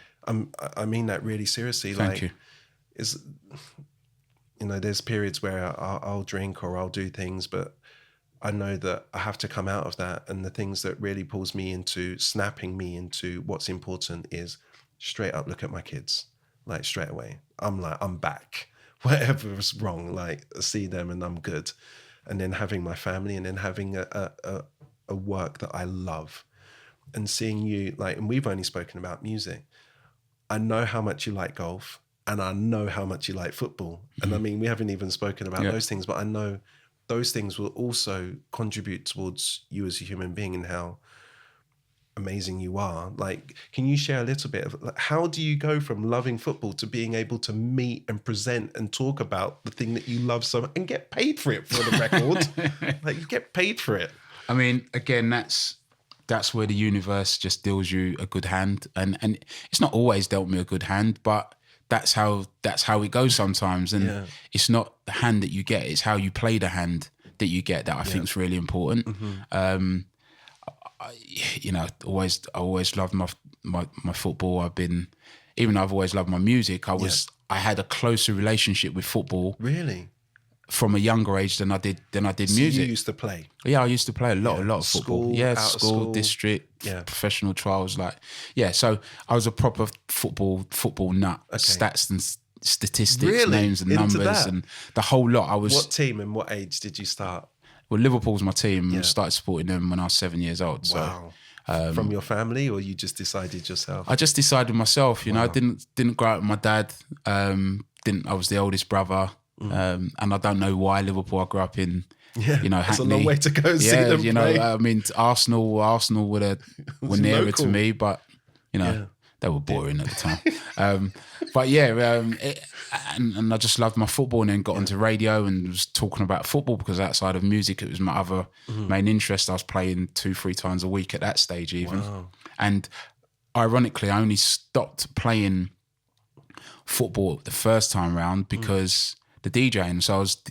I mean that really seriously. Thank you. There's periods where I'll drink or I'll do things, but I know that I have to come out of that. And the things that really pulls me into, snapping me into what's important, is straight up look at my kids, like straight away. I'm like, I'm back. Whatever's wrong, like see them and I'm good. And then having my family, and then having a work that I love, and seeing you, like, and we've only spoken about music. I know how much you like golf, and I know how much you like football. And I mean, we haven't even spoken about those things, but I know those things will also contribute towards you as a human being and how amazing you are. Like, can you share a little bit of, like, how do you go from loving football to being able to meet and present and talk about the thing that you love so much and get paid for it, for the record? Like, you get paid for it. I mean, again, that's where the universe just deals you a good hand, and it's not always dealt me a good hand, but that's how it goes sometimes. And it's not the hand that you get; it's how you play the hand that you get that I think is really important. Mm-hmm. I always loved my football. Even though I've always loved my music, I had a closer relationship with football. Really? From a younger age than I did music. You used to play? Yeah, I used to play a lot of football. School, school, district, professional trials. So I was a proper football nut. Okay. Stats and statistics, names and numbers and the whole lot. What team and what age did you start? Well, Liverpool's my team. I started supporting them when I was 7 years old. Wow. So, from your family, or you just decided yourself? I just decided myself. You know, I didn't grow up with my dad. I was the oldest brother. And I don't know why Liverpool. I grew up in, Hackney. It's a long way to go see them play. I mean, Arsenal were nearer to me, but they were boring at the time. And I just loved my football, and then got onto radio and was talking about football, because outside of music, it was my other main interest. I was playing 2-3 times a week at that stage even. Wow. And ironically, I only stopped playing football the first time round because the DJing. So I was,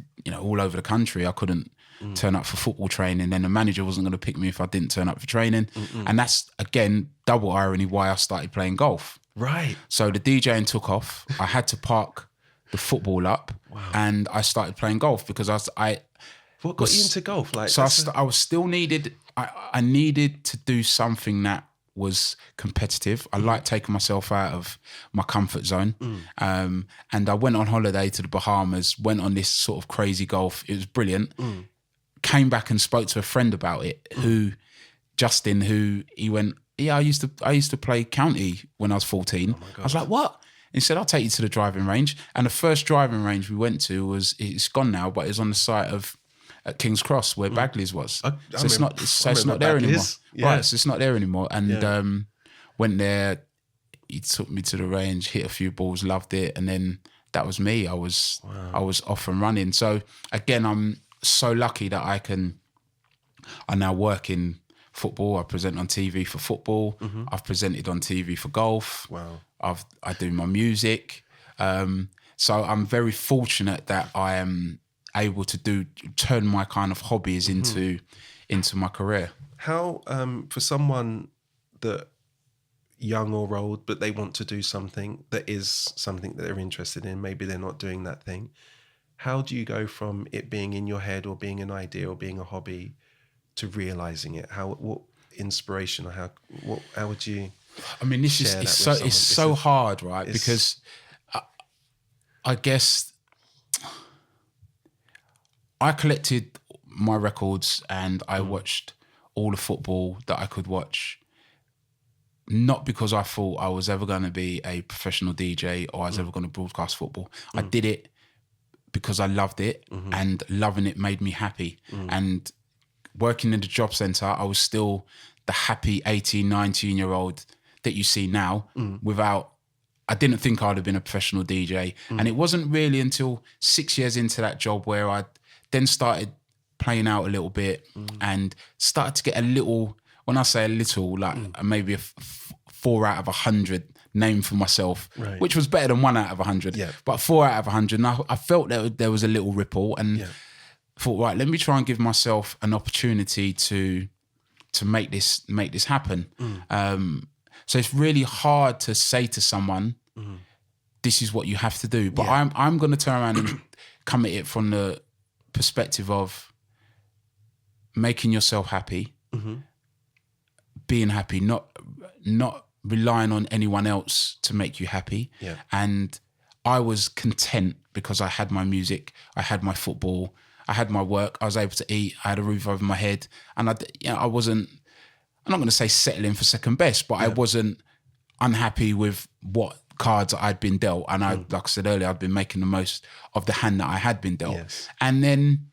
all over the country. I couldn't turn up for football training. Then the manager wasn't going to pick me if I didn't turn up for training. And that's, again, double irony why I started playing golf. Right. So the DJing took off. I had to park the football up, and I started playing golf because What got you into golf? I was still needed. I needed to do something that was competitive. I like taking myself out of my comfort zone. And I went on holiday to the Bahamas, went on this sort of crazy golf. It was brilliant. Came back and spoke to a friend about it, Justin, he went, I used to play county when I was 14. I was like, what? He said, I'll take you to the driving range. And the first driving range we went to it's gone now, but it's on the site of at King's Cross where Bagley's was. It's not there anymore. Yeah. Right, so it's not there anymore. And went there, he took me to the range, hit a few balls, loved it, and then that was me. I was off and running. So again, I'm so lucky that I now work in football. I present on TV for football. I've presented on TV for golf. Wow. I do my music. So I'm very fortunate that I am able to turn my kind of hobbies into my career. How, for someone that young or old, but they want to do something that is something that they're interested in, maybe they're not doing that thing, how do you go from it being in your head or being an idea or being a hobby to realizing it? What inspiration, or how would you? I mean, it's so hard, right? Because I guess I collected my records and I watched all the football that I could watch, not because I thought I was ever going to be a professional DJ or I was ever going to broadcast football. I did it because I loved it, and loving it made me happy. And working in the job centre, I was still the happy 18, 19-year-old that you see now I didn't think I'd have been a professional DJ. And it wasn't really until 6 years into that job where I then started playing out a little bit and started to get a little, when I say a little, like maybe a 4 out of 100 name for myself, which was better than 1 out of 100. Yeah. But 4 out of 100, and I felt that there was a little ripple, and thought, right, let me try and give myself an opportunity to make this happen. So it's really hard to say to someone, this is what you have to do. But I'm going to turn around and come at it from the perspective of making yourself happy, being happy, not relying on anyone else to make you happy. Yeah. And I was content because I had my music, I had my football, I had my work, I was able to eat, I had a roof over my head, and I wasn't, I'm not going to say settling for second best, but I wasn't unhappy with what cards I'd been dealt. And like I said earlier, I'd been making the most of the hand that I had been dealt. Yes. And then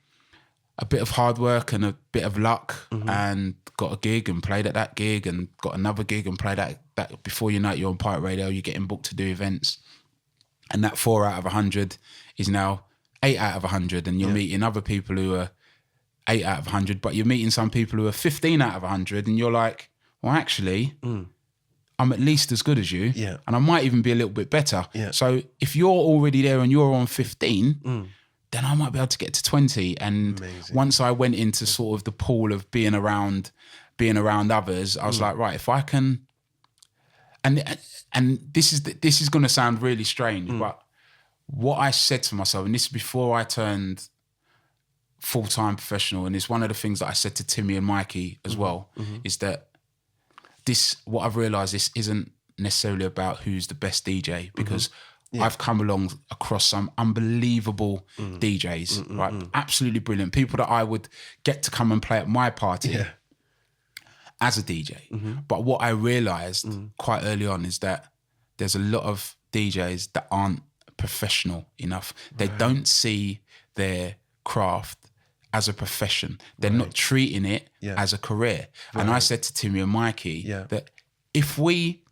a bit of hard work and a bit of luck, and got a gig and played at that gig and got another gig and played at that. Before you know it, you're on Pirate Radio, you're getting booked to do events. And that 4 out of 100 is now 8 out of 100. And you're meeting other people who are 8 out of 100, but you're meeting some people who are 15 out of 100. And you're like, well, actually, I'm at least as good as you. Yeah. And I might even be a little bit better. Yeah. So if you're already there and you're on 15, then I might be able to get to 20. And once I went into sort of the pool of being around others, I was like, right, if I can, and this is going to sound really strange, but what I said to myself, and this is before I turned full-time professional, and it's one of the things that I said to Timmy and Mikey as well, is that what I've realised, this isn't necessarily about who's the best DJ, because I've come along across some unbelievable DJs, right? Absolutely brilliant. People that I would get to come and play at my party as a DJ. But what I realised quite early on is that there's a lot of DJs that aren't professional enough. They don't see their craft as a profession. They're not treating it as a career. And I said to Timmy and Mikey that if we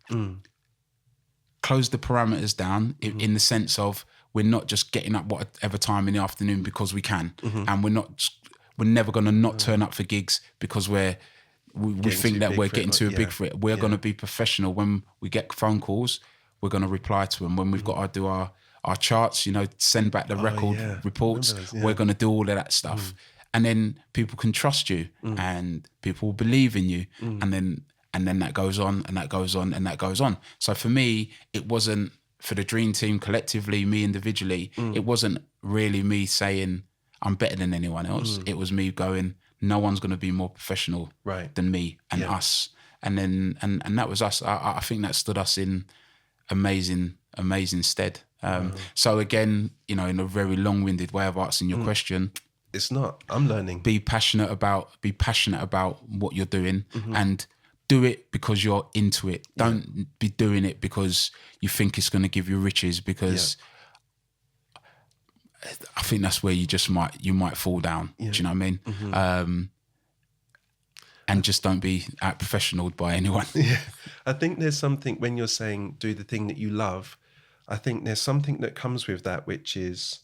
close the parameters down in the sense of we're not just getting up whatever time in the afternoon because we can, and we're never going to not turn up for gigs because we think that we're getting too big for it. We're going to be professional. When we get phone calls, we're going to reply to them. When we've got to do our charts, send back the record reports, we're going to do all of that stuff. And then people can trust you and people will believe in you. And then that goes on and that goes on and that goes on. So for me, it wasn't, for the Dream Team collectively, me individually, it wasn't really me saying I'm better than anyone else. It was me going, no one's going to be more professional than me and us. And then, and that was us. I think that stood us in amazing stead. So again, in a very long-winded way of answering your question, it's not, I'm learning. Be passionate about what you're doing and do it because you're into it. Don't be doing it because you think it's going to give you riches, because I think that's where you might fall down. Do you know what I mean? And just don't be out professional by anyone. I think there's something, when you're saying do the thing that you love, I think there's something that comes with that, which is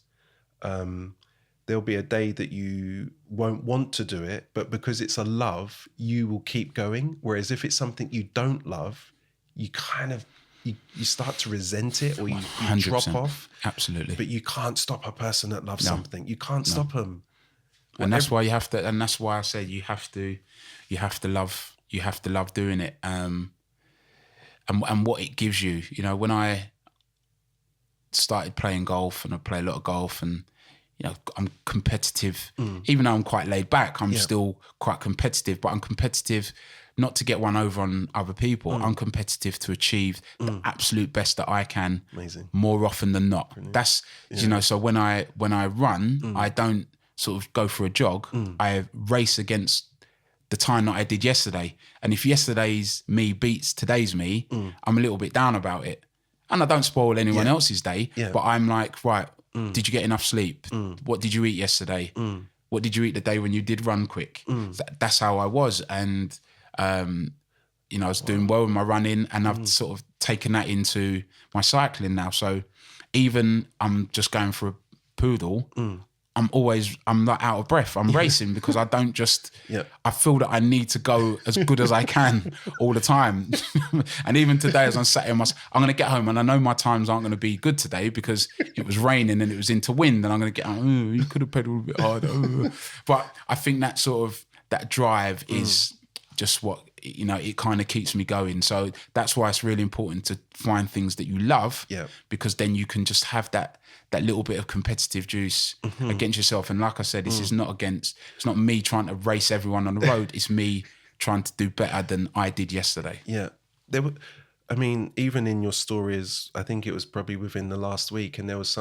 there'll be a day that you won't want to do it, but because it's a love, you will keep going. Whereas if it's something you don't love, you kind of, you start to resent it, or you drop off. Absolutely. But you can't stop a person that loves something. You can't stop them. And that's why you have to, and that's why I said you have to love doing it. And what it gives you, when I started playing golf, and I play a lot of golf, and I'm competitive. Even though I'm quite laid back, I'm still quite competitive, but I'm competitive not to get one over on other people. I'm competitive to achieve the absolute best that I can. Amazing. More often than not. Brilliant. That's, so when I run, I don't sort of go for a jog. I race against the time that I did yesterday. And if yesterday's me beats today's me, I'm a little bit down about it. And I don't spoil anyone else's day, but I'm like, right, did you get enough sleep? What did you eat yesterday? What did you eat the day when you did run quick? That's how I was. And, I was doing well with my running, and I've sort of taken that into my cycling now. So even I'm just going for a poodle, I'm not out of breath. I'm racing because I don't just, I feel that I need to go as good as I can all the time. And even today, as I'm sat here, I'm going to get home, and I know my times aren't going to be good today because it was raining and it was into wind, and I'm going to get home, you could have pedaled a bit harder. But I think that sort of, that drive is just what, it kind of keeps me going. So that's why it's really important to find things that you love, because then you can just have that little bit of competitive juice against yourself. And like I said, it's not me trying to race everyone on the road. It's me trying to do better than I did yesterday. Yeah. Even in your stories, I think it was probably within the last week, and there was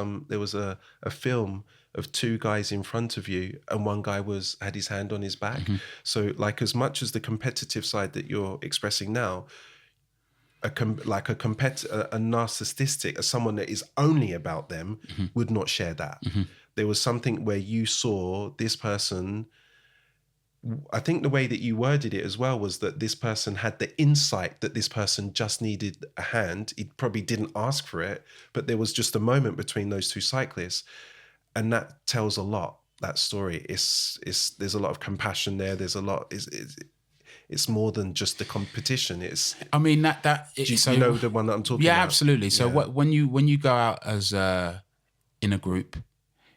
a film of two guys in front of you, and one guy had his hand on his back. So like, as much as the competitive side that you're expressing now, a narcissistic, as someone that is only about them, would not share that. there was something where you saw this person. I think the way that you worded it as well was that this person had the insight that this person just needed a hand. He probably didn't ask for it, but there was just a moment between those two cyclists. And that tells a lot, that story. There's a lot of compassion there. There's a lot, it's more than just the competition. I mean, so, you know the one that I'm talking about? Yeah, absolutely. So when you go out as in a group,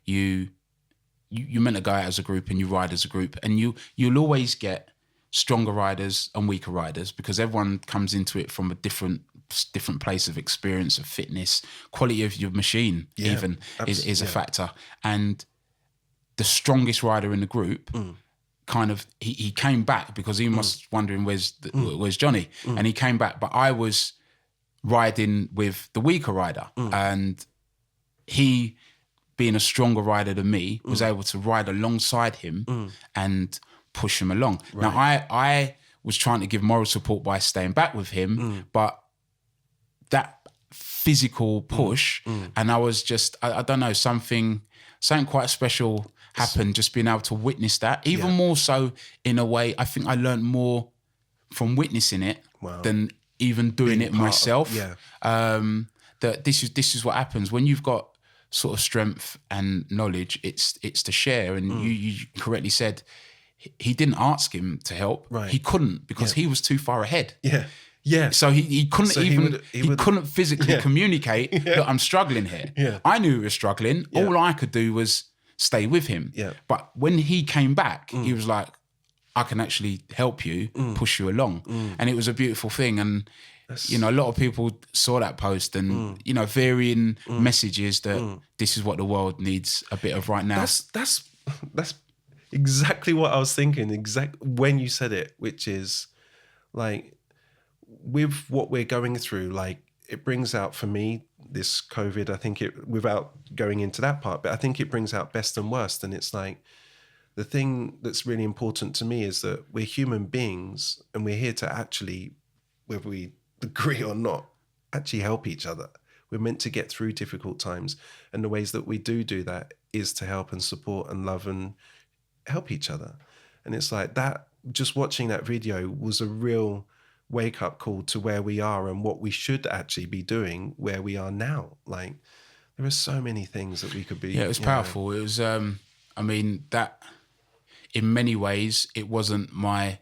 you're meant to go out as a group and you ride as a group, and you'll always get stronger riders and weaker riders because everyone comes into it from a different place of experience, of fitness, quality of your machine even is a factor. And the strongest rider in the group kind of, he came back because he was wondering where's Johnny, and he came back, but I was riding with the weaker rider, and he, being a stronger rider than me, was able to ride alongside him and push him along. Right. Now, I was trying to give moral support by staying back with him, but that physical push, and I was just, I don't know, something quite special happened, just being able to witness that. Even more so, in a way, I think I learned more from witnessing it than even doing it myself. That this is what happens when you've got sort of strength and knowledge. It's to share, and you correctly said he didn't ask him to help. Right. He couldn't because he was too far ahead. So he couldn't he couldn't physically communicate that I'm struggling here. I knew he was struggling. All I could do was stay with him. But when he came back, he was like, I can actually help you, push you along. And it was a beautiful thing. And you know, a lot of people saw that post and, you know, varying messages that this is what the world needs a bit of right now. That's exactly what I was thinking, when you said it, which is like, with what we're going through, like, it brings out for me, this COVID, I think without going into that part, but I think it brings out best and worst. And it's like, the thing that's really important to me is that we're human beings and we're here to actually, whether we agree or not, actually help each other. We're meant to get through difficult times, and the ways that we do that is to help and support and love and help each other. And it's like that, just watching that video was a real wake-up call to where we are and what we should actually be doing where we are now. Like, there are so many things that we could be. It was powerful. It was I mean, that in many ways it wasn't my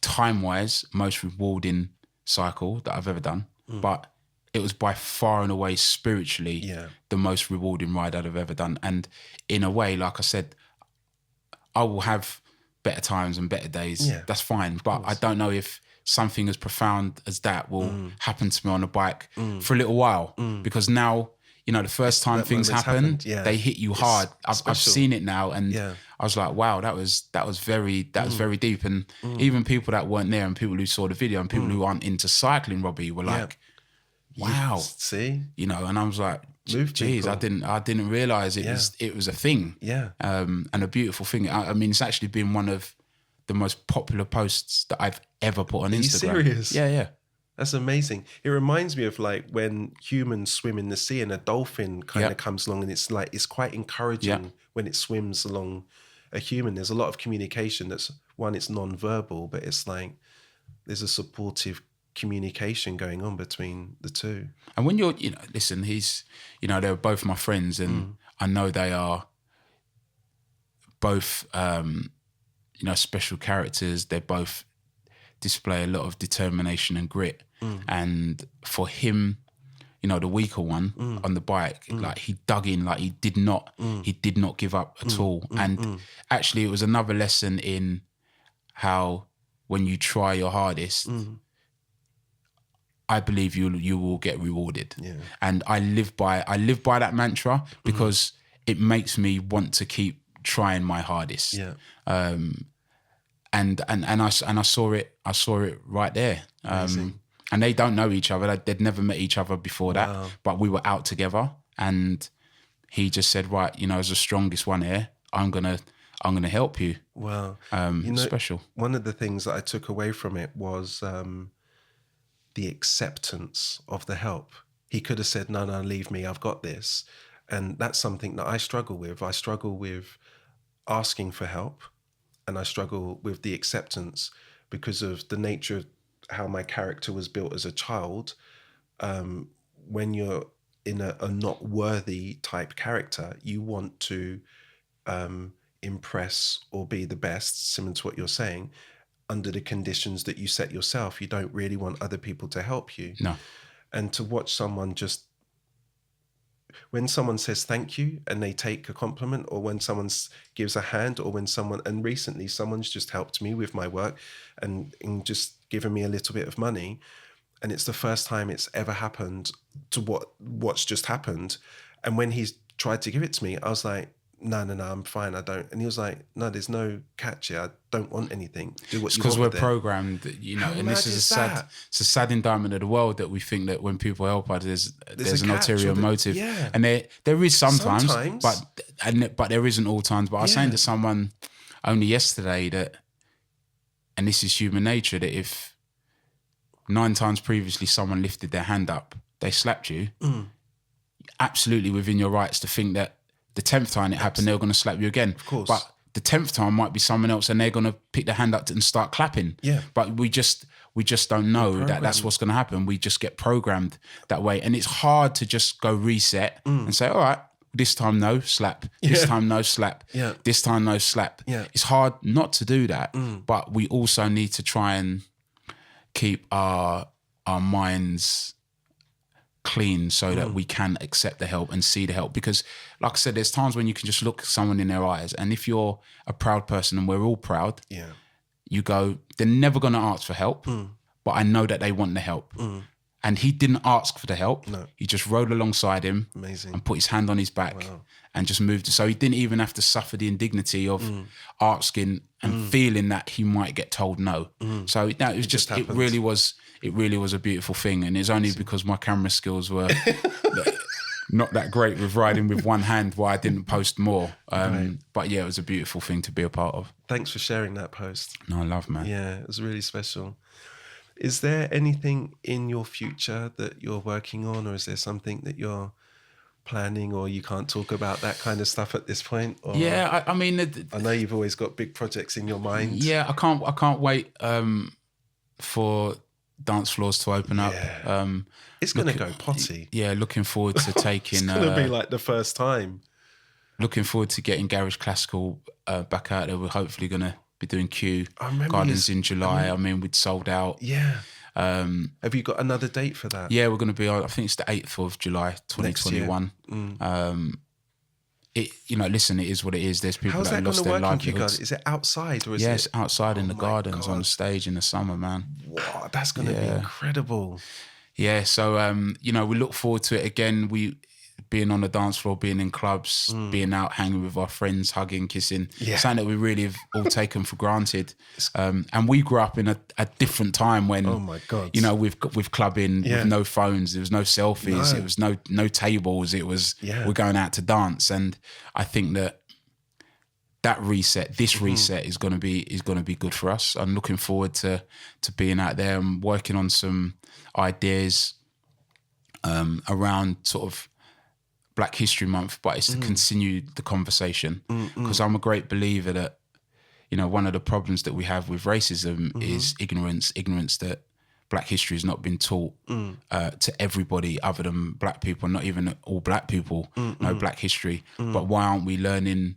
time-wise most rewarding cycle that I've ever done, but it was by far and away spiritually the most rewarding ride I've ever done. And in a way, like I said, I will have better times and better days. That's fine, but I don't know if something as profound as that will happen to me on a bike for a little while, because now, you know, the first time things happen, they hit you hard. I've seen it now, and I was like, wow, that was very deep. And even people that weren't there and people who saw the video and people who aren't into cycling, Robbie, were like, wow, see, you know. And I was like, geez, I didn't realize it was a thing, and a beautiful thing. I mean, it's actually been one of the most popular posts that I've ever put on Instagram. Are you serious? Yeah. That's amazing. It reminds me of like when humans swim in the sea and a dolphin kind of comes along, and it's like, it's quite encouraging when it swims along a human. There's a lot of communication it's non-verbal, but it's like there's a supportive communication going on between the two. And when you're, you know, listen, they're both my friends, and I know they are both, you know, special characters. They both display a lot of determination and grit. And for him, you know, the weaker one on the bike, like, he dug in, like, he did not give up at all. And actually, it was another lesson in how when you try your hardest, I believe you will get rewarded. And I live by that mantra, because it makes me want to keep trying my hardest. And I saw it right there. And they don't know each other. They'd never met each other before that, but we were out together, and he just said, right, you know, as the strongest one here, I'm gonna help you. Wow. You know, special. One of the things that I took away from it was the acceptance of the help. He could have said, no, leave me, I've got this. And that's something that I struggle with. I struggle with asking for help, and I struggle with the acceptance because of the nature of how my character was built as a child. When you're in a not worthy type character, you want to impress or be the best, similar to what you're saying, under the conditions that you set yourself. You don't really want other people to help you. No. And to watch someone just, when someone says thank you and they take a compliment, or when someone gives a hand, or when someone, and recently someone's just helped me with my work and just given me a little bit of money. And it's the first time it's ever happened to what's just happened. And when he's tried to give it to me, I was like, no, I'm fine. I don't. And he was like, no, there's no catch here. I don't want anything. Do what it's you because want. we're programmed, you know, and this is it's a sad indictment of the world that we think that when people help us, there's an ulterior motive. Yeah. And there is sometimes. But there isn't all times. But I was saying to someone only yesterday that, and this is human nature, that if 9 times previously someone lifted their hand up, they slapped you, absolutely within your rights to think that the 10th time it happened, they were going to slap you again. Of course. But the 10th time might be someone else and they're going to pick their hand up and start clapping. Yeah. But we just don't know that that's what's going to happen. We just get programmed that way. And it's hard to just go reset and say, all right, this time no, slap. This time no, slap. Yeah. This time no, slap. Yeah. It's hard not to do that. But we also need to try and keep our minds clean so that we can accept the help and see the help. Because like I said, there's times when you can just look someone in their eyes, and if you're a proud person, and we're all proud, you go, they're never going to ask for help, but I know that they want the help. And he didn't ask for the help. No. He just rode alongside him. Amazing. And put his hand on his back and just moved. So he didn't even have to suffer the indignity of asking and feeling that he might get told no. So it was just it really was a beautiful thing. And it's only because my camera skills were not that great with riding with one hand why I didn't post more. But yeah, it was a beautiful thing to be a part of. Thanks for sharing that post. No, I love, man. Yeah, it was really special. Is there anything in your future that you're working on, or is there something that you're planning, or you can't talk about that kind of stuff at this point? Or, yeah, I mean, I know you've always got big projects in your mind. Yeah, I can't wait for dance floors to open up. It's going to go potty. Yeah, looking forward to taking. It's going to be like the first time. Looking forward to getting Garage Classical back out there. We're hopefully going to be doing Q Gardens in July. I mean, we'd sold out. Yeah. Have you got another date for that? Yeah, we're going to be on, I think it's the 8th of July, 2021. Listen, it is what it is. There's people that lost their livelihoods. Is it outside or is it? Yes, outside in the gardens on the stage in the summer, man. Wow, that's going to be incredible. Yeah, so, we look forward to it again. We being on the dance floor, being in clubs, being out hanging with our friends, hugging, kissing, something that we really have all taken for granted. And we grew up in a different time when, oh my God, with clubbing, with no phones, there was no selfies, it was no tables, it was we're going out to dance. And I think that reset, this reset is going to be good for us. I'm looking forward to being out there and working on some ideas around sort of Black History Month, but it's to continue the conversation, because I'm a great believer that, one of the problems that we have with racism is ignorance that Black history has not been taught to everybody other than Black people, not even all Black people know Black history. But why aren't we learning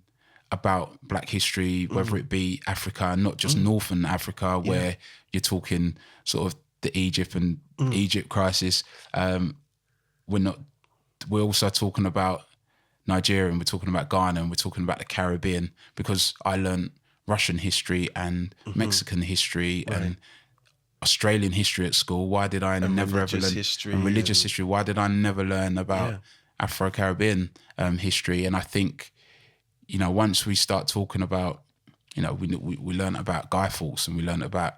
about Black history, whether it be Africa, not just Northern Africa, where you're talking sort of the Egypt crisis. We're also talking about Nigeria, and we're talking about Ghana, and we're talking about the Caribbean, because I learned Russian history and Mexican history and Australian history at school. Why did I never ever learn religious history? Why did I never learn about Afro-Caribbean history? And I think, once we start talking about, we learned about Guy Fawkes, and we learned about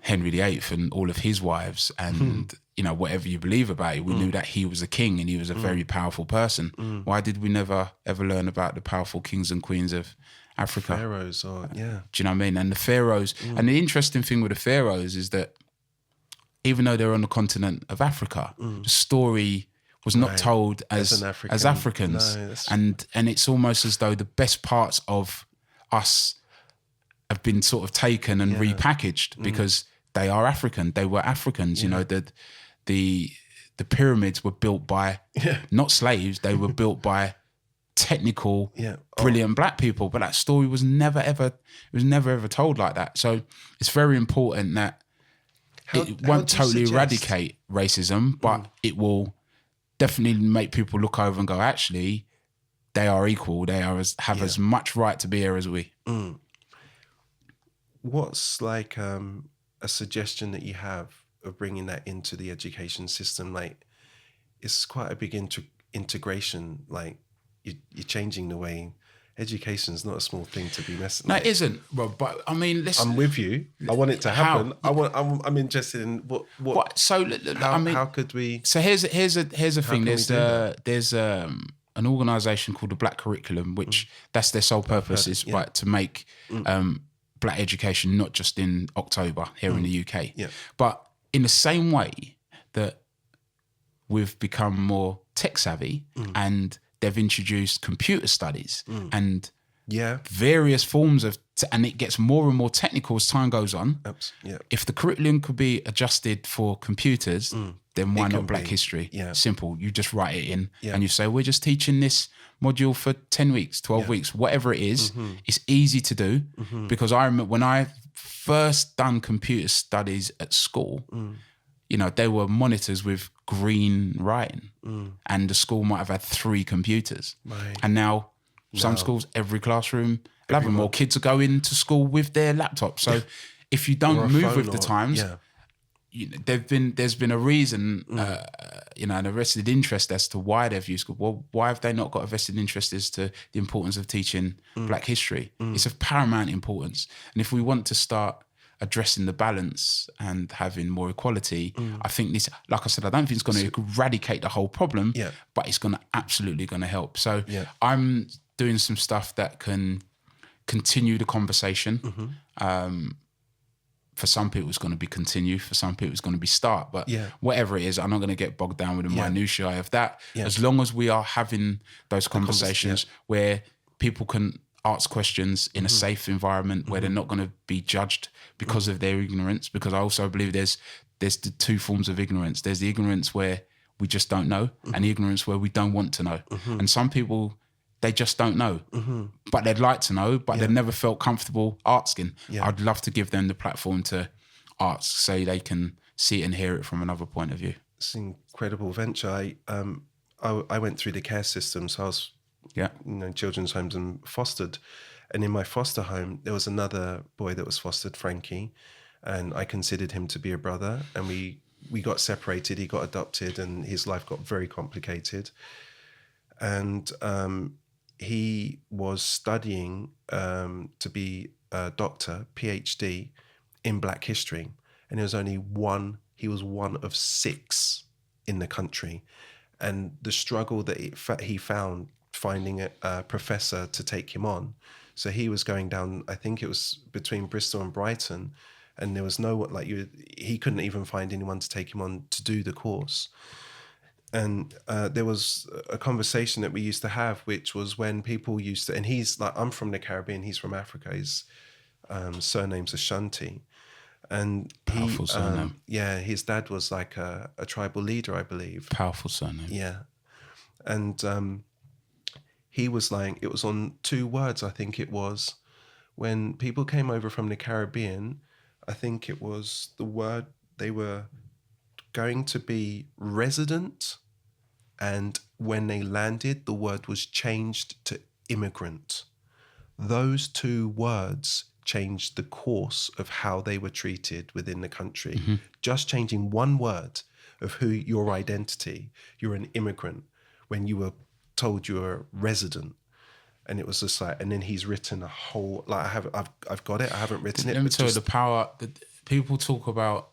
Henry VIII and all of his wives, and whatever you believe about it, we knew that he was a king and he was a very powerful person. Why did we never ever learn about the powerful kings and queens of Africa? Pharaohs, do you know what I mean? And the pharaohs. And the interesting thing with the pharaohs is that even though they're on the continent of Africa, the story was not told as Africans. No, and it's almost as though the best parts of us have been sort of taken and repackaged because they are African. They were Africans. You know, that the pyramids were built by not slaves. They were built by technical, brilliant black people. But that story was never ever told like that. So it's very important that it won't totally eradicate racism, but it will definitely make people look over and go, actually, they are equal. They have as much right to be here as we. What's like a suggestion that you have of bringing that into the education system? Like, it's quite a big integration. Like, you're changing the way education is not a small thing to be messing. No, it isn't, Rob. But I mean, listen, I'm with you. I want it to happen. I'm interested in what. So how could we? So here's a thing. There's an organisation called the Black Curriculum, which that's their sole purpose is to make black education not just in October here in the UK, but in the same way that we've become more tech savvy and they've introduced computer studies and various forms of, and it gets more and more technical as time goes on. If the curriculum could be adjusted for computers, then why not Black history? Simple. You just write it in and you say, we're just teaching this module for 10 weeks, 12 weeks, whatever it is. It's easy to do because I remember when I first done computer studies at school, you know, there were monitors with green writing and the school might have had 3 computers. And now some schools, every classroom, 11 more kids are going to school with their laptops. So if you don't move with the times, you know, there's been a reason, you know, and a vested interest as to why they've used school. Well, why have they not got a vested interest as to the importance of teaching Black history? It's of paramount importance. And if we want to start addressing the balance and having more equality, I think this, like I said, I don't think it's going to eradicate the whole problem, but it's absolutely going to help. So I'm doing some stuff that can continue the conversation. For some people, it's going to be continue. For some people, it's going to be start. But whatever it is, I'm not going to get bogged down with the minutiae of that. As long as we are having those conversations where people can ask questions in a safe environment where they're not going to be judged because of their ignorance. Because I also believe there's the 2 forms of ignorance. There's the ignorance where we just don't know and the ignorance where we don't want to know. And some people, they just don't know, but they'd like to know, but they've never felt comfortable asking. I'd love to give them the platform to ask so they can see it and hear it from another point of view. It's an incredible venture. I went through the care system, so I was children's homes and fostered. And in my foster home, there was another boy that was fostered, Frankie, and I considered him to be a brother. And we got separated, he got adopted, and his life got very complicated. And he was studying to be a doctor, PhD, in Black history. And he was one of 6 in the country. And the struggle that he found finding a professor to take him on. So he was going down, I think it was between Bristol and Brighton, and there was he couldn't even find anyone to take him on to do the course. And there was a conversation that we used to have, which was when people used to, and he's like, I'm from the Caribbean, he's from Africa, his surname's Ashanti. And Powerful surname. His dad was like a tribal leader, I believe. Powerful surname. Yeah. And he was like, it was on 2 words, I think it was. When people came over from the Caribbean, I think it was the word, they were going to be resident, and when they landed, the word was changed to immigrant. Those 2 words changed the course of how they were treated within the country. Just changing 1 word of who your identity, you're an immigrant, when you were told you were a resident. And it was just like, and then he's written a whole, like I've got it, I haven't written it. Let me tell you the power, people talk about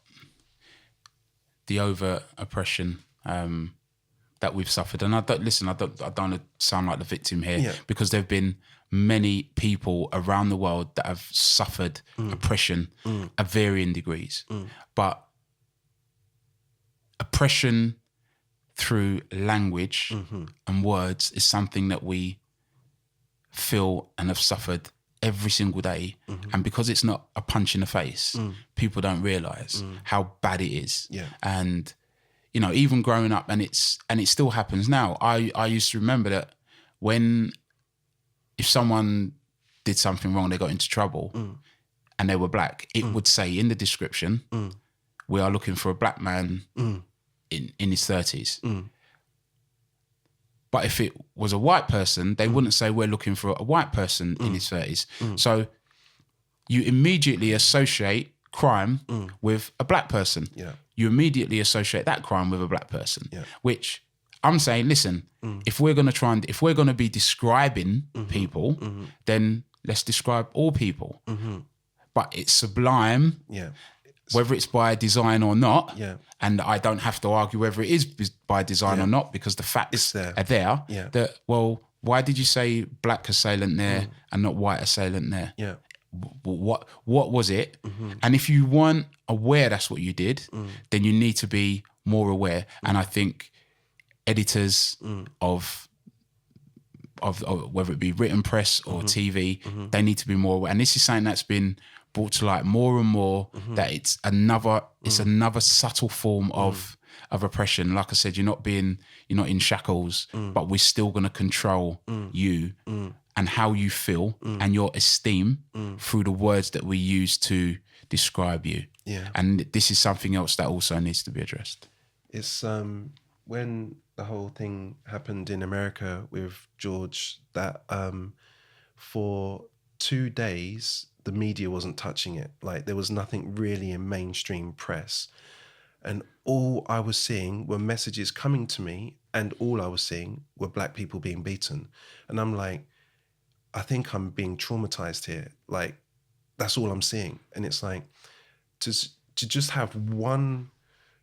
the overt oppression that we've suffered. And I don't want to sound like the victim here, because there've been many people around the world that have suffered oppression at varying degrees. But oppression through language and words is something that we feel and have suffered every single day. And because it's not a punch in the face, people don't realise how bad it is. Yeah. And, you know, even growing up, and it still happens now. I used to remember that if someone did something wrong, they got into trouble and they were black, it would say in the description, we are looking for a black man in his 30s. But if it was a white person, they wouldn't say we're looking for a white person in his 30s. So you immediately associate crime with a black person. Yeah. You immediately associate that crime with a black person, Yeah. which I'm saying, listen, if we're going to be describing people, then let's describe all people. But it's sublime. Yeah. Whether it's by design or not, Yeah. and I don't have to argue whether it is by design or not, because the facts there. are there, Yeah. that, well, why did you say black assailant there and not white assailant there? Yeah. What was it? And if you weren't aware that's what you did, then you need to be more aware. And I think editors of whether it be written press or TV, they need to be more aware. And this is something that's been brought to light more and more, that it's another subtle form of oppression. Like I said, you're not in shackles, but we're still going to control you and how you feel and your esteem through the words that we use to describe you. Yeah. And this is something else that also needs to be addressed. It's when the whole thing happened in America with George, that for 2 days the media wasn't touching it. Like, there was nothing really in mainstream press, and all I was seeing were messages coming to me, and all I was seeing were black people being beaten. And I'm like, I think I'm being traumatized here. Like, that's all I'm seeing. And it's like, to just have one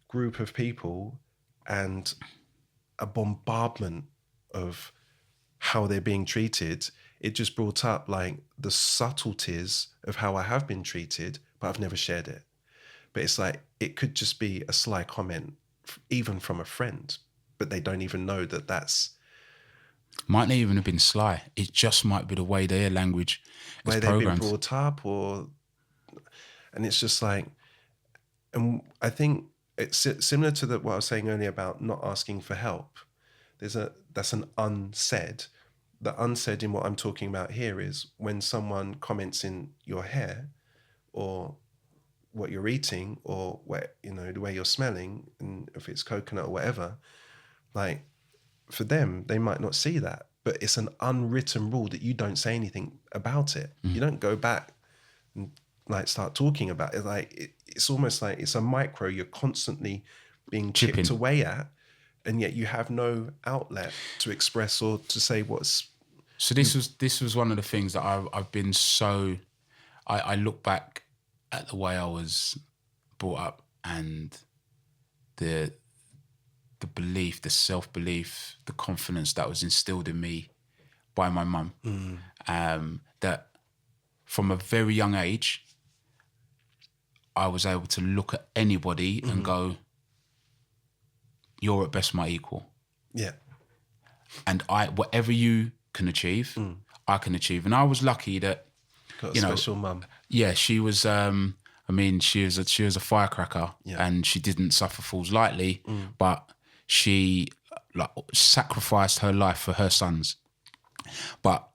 group of people and a bombardment of how they're being treated, it just brought up like the subtleties of how I have been treated, but I've never shared it. But it's like, it could just be a sly comment, even from a friend, but they don't even know that that's... Might not even have been sly. It just might be the way their language is where programmed. They've been brought up, and it's just like, and I think it's similar to what I was saying earlier about not asking for help. That's an unsaid. The unsaid in what I'm talking about here is when someone comments in your hair or what you're eating or the way you're smelling, and if it's coconut or whatever, like, for them, they might not see that, but it's an unwritten rule that you don't say anything about it. You don't go back and like start talking about it. Like, it's almost like it's a micro you're constantly being chipped away at, and yet you have no outlet to express or to say what's... So this was one of the things that I've been so... I look back at the way I was brought up and the belief, the self-belief, the confidence that was instilled in me by my mum. That from a very young age, I was able to look at anybody and go, you're at best my equal. Yeah. And whatever you can achieve, I can achieve. And I was lucky that, Got a special mum. Yeah, she was... she was a firecracker, and she didn't suffer fools lightly, but she sacrificed her life for her sons. But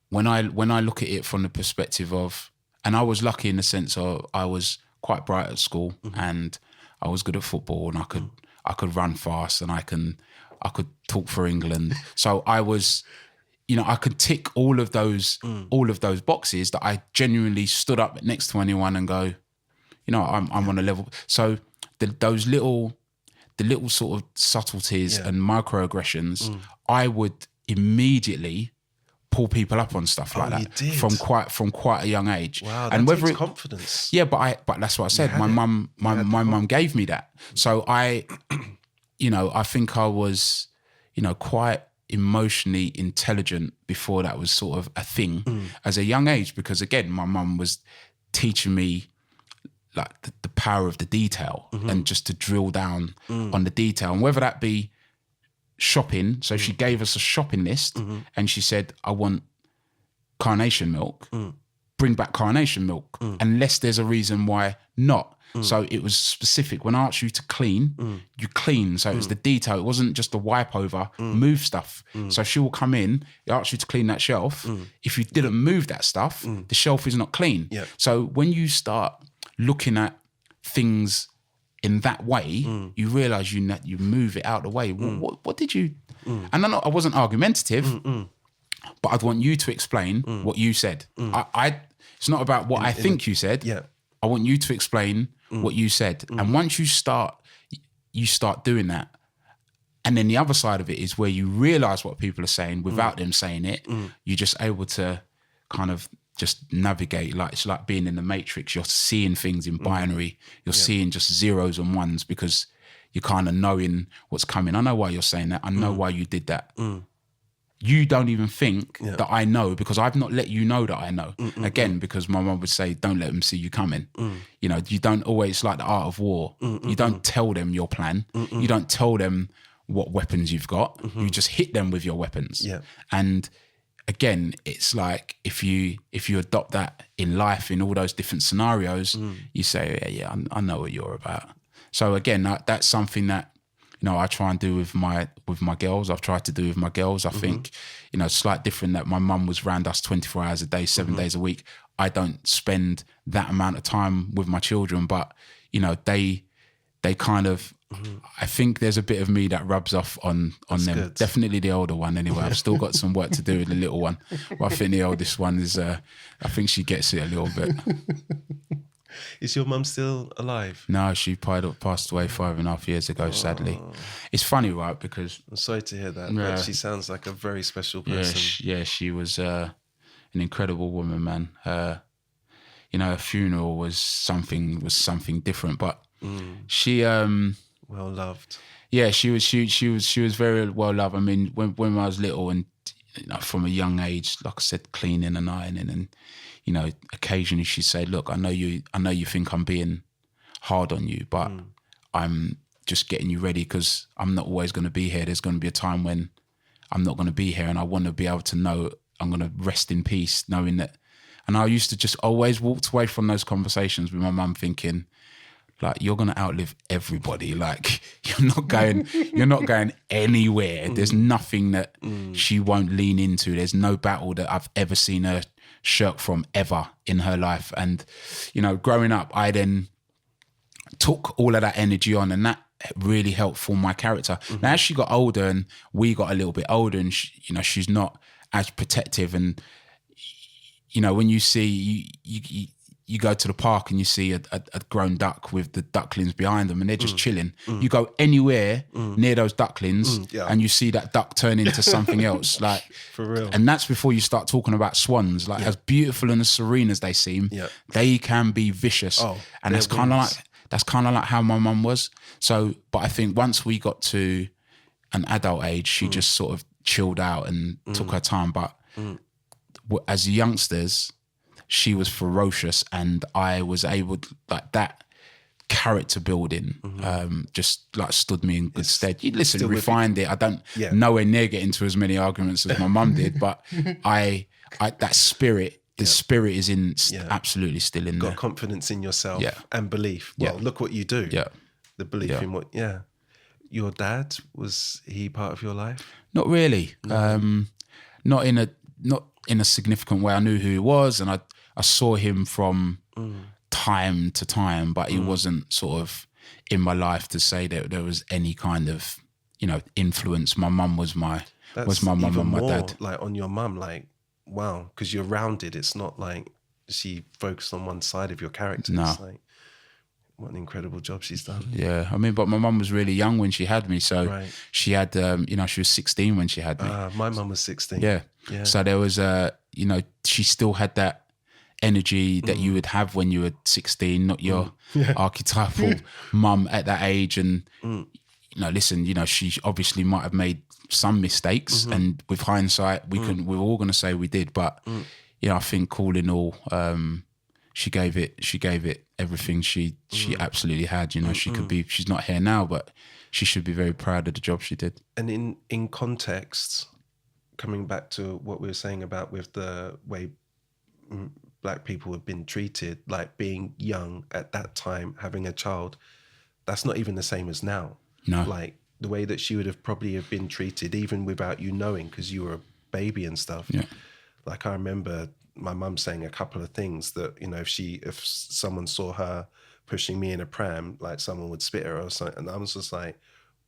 when I look at it from the perspective of, and I was lucky in the sense of I was quite bright at school, and I was good at football, and I could run fast, and I could talk for England. So I was, I could tick all of those boxes that I genuinely stood up next to anyone and go, I'm on a level. So the little sort of subtleties and microaggressions, I would immediately pull people up on stuff like that from quite a young age. Wow, that takes confidence. Yeah, but that's what I said. My mum gave me that. So I think I was, quite emotionally intelligent before that was sort of a thing as a young age, because again, my mum was teaching me like the power of the detail and just to drill down on the detail, and whether that be shopping. So she gave us a shopping list and she said, I want carnation milk. Bring back carnation milk unless there's a reason why not. So it was specific. When I asked you to clean, you clean. So it was the detail. It wasn't just the wipe over, move stuff. So she will come in, ask you to clean that shelf. If you didn't move that stuff, the shelf is not clean. Yeah. So when you start looking at things in that way, you realise you move it out of the way. What did you... And I wasn't argumentative, but I'd want you to explain what you said. It's not about what I think you said. Yeah. I want you to explain what you said. And once you start doing that. And then the other side of it is where you realise what people are saying without them saying it. You're just able to kind of just navigate. Like it's like being in the Matrix. You're seeing things in binary. You're seeing just zeros and ones because you're kind of knowing what's coming. I know why you're saying that. I know why you did that. You don't even think that I know because I've not let you know that I know. Again, because my mum would say, don't let them see you coming. You know, you don't always, like the art of war, you don't tell them your plan. You don't tell them what weapons you've got. You just hit them with your weapons. Yeah. And again, it's like if you adopt that in life, in all those different scenarios, you say, I know what you're about. So again, that's something that, you know, I try and do with my girls. I've tried to do with my girls. I think, you know, slight different that my mum was around us 24 hours a day, 7 days a week. I don't spend that amount of time with my children, but, you know, they kind of, I think there's a bit of me that rubs off on them. Good. Definitely the older one anyway. I've still got some work to do with the little one. But I think the oldest one is, I think she gets it a little bit. Is your mum still alive? No, she passed away 5.5 years ago, sadly. It's funny, right? Because... I'm sorry to hear that, but she sounds like a very special person. She was an incredible woman, man. You know, her funeral was something different, but she... well loved. Yeah, she was very well loved. I mean, when I was little and, you know, from a young age, like I said, cleaning and ironing and, you know, occasionally she'd say, look, I know you think I'm being hard on you, but I'm just getting you ready because I'm not always going to be here. There's going to be a time when I'm not going to be here and I want to be able to know I'm going to rest in peace knowing that. And I used to just always walk away from those conversations with my mum thinking, like, you're going to outlive everybody. Like, you're not going anywhere. There's nothing that she won't lean into. There's no battle that I've ever seen her shirk from ever in her life. And, you know, growing up, I then took all of that energy on and that really helped form my character. Now, as she got older and we got a little bit older and, you know, she's not as protective and, you know, when you see, you go to the park and you see a grown duck with the ducklings behind them and they're just chilling. You go anywhere near those ducklings and you see that duck turn into something else. Like, for real. And that's before you start talking about swans. Like, as beautiful and as serene as they seem, they can be vicious. And that's kind of like how my mum was. So, but I think once we got to an adult age, she just sort of chilled out and took her time. But as youngsters, she was ferocious and I was able to, like, that character building just like stood me in good stead. You listen, refined it. I don't nowhere near get into as many arguments as my mum did, but I that spirit, the spirit is in absolutely still in there. Got confidence in yourself and belief. Well, look what you do. Yeah. The belief in what, Your dad, was he part of your life? Not really. No. Not in a significant way. I knew who he was and I saw him from time to time, but he wasn't sort of in my life to say that there was any kind of, you know, influence. My mum was my mum and my dad. Like on your mum, like, wow, because you're rounded. It's not like she focused on one side of your character. No. It's like, what an incredible job she's done. Yeah, I mean, but my mum was really young when she had me, so she had, you know, she was 16 when she had me. My mum was 16. Yeah. So there was, you know, she still had that energy that you would have when you were 16, not your archetypal mum at that age. And, you know, listen, you know, she obviously might have made some mistakes and with hindsight, we're all going to say we did. But, you know, I think all in all, she gave it everything she absolutely had. You know, she's not here now, but she should be very proud of the job she did. And in context, coming back to what we were saying about with the way Black people have been treated, like being young at that time, having a child, that's not even the same as now. No. Like the way that she would have probably have been treated, even without you knowing, because you were a baby and stuff. Yeah. Like I remember my mum saying a couple of things that, you know, if someone saw her pushing me in a pram, like someone would spit her or something. And I was just like,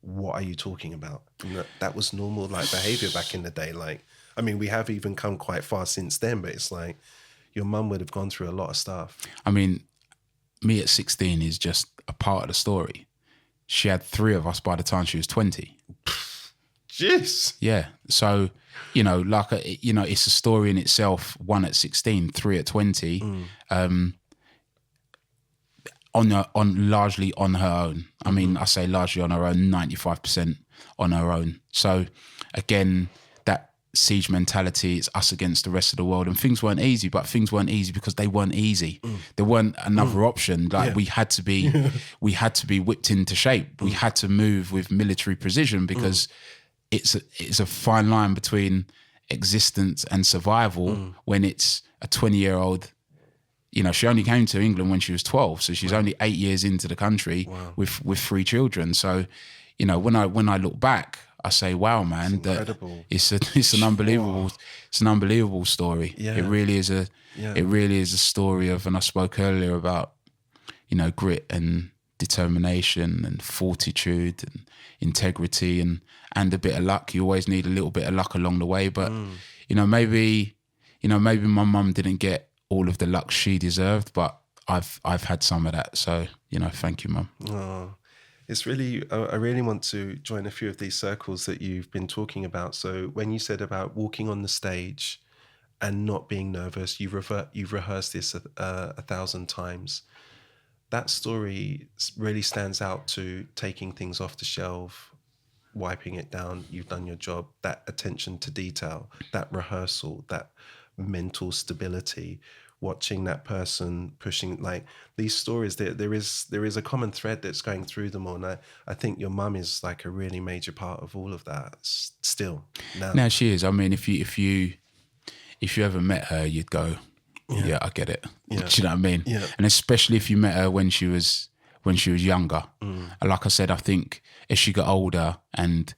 what are you talking about? And that was normal like behavior back in the day. Like, I mean, we have even come quite far since then, but it's like your mum would have gone through a lot of stuff. I mean, me at 16 is just a part of the story. She had 3 of us by the time she was 20. Jeez. Yeah. So, you know, like, you know, it's a story in itself. 1 at 16, 3 at 20, largely on her own. I mean, I say largely on her own, 95% on her own. So again, that siege mentality, it's us against the rest of the world, and things weren't easy, but things weren't easy because they weren't easy. There weren't another option. Like we had to be whipped into shape. We had to move with military precision because it's a fine line between existence and survival when it's a 20-year-old. You know, she only came to England when she was 12, so she's only 8 years into the country with 3 children. So, you know, when I look back, I say, wow, man, it's an unbelievable story. Yeah. It really is a story of, and I spoke earlier about, you know, grit and determination and fortitude and integrity and a bit of luck. You always need a little bit of luck along the way, but you know, maybe my mum didn't get all of the luck she deserved, but I've had some of that. So, you know, thank you, Mum. Oh, it's really, I really want to join a few of these circles that you've been talking about. So when you said about walking on the stage and not being nervous, you've rehearsed this 1,000 times. That story really stands out to taking things off the shelf, wiping it down. You've done your job, that attention to detail, that rehearsal, that mental stability, watching that person pushing, like these stories, there is a common thread that's going through them all. And I think your mum is like a really major part of all of that still now. No, she is. I mean, if you ever met her, you'd go, yeah, I get it. Yeah. Do you know what I mean? Yeah. And especially if you met her when she was younger. And like I said, I think as she got older and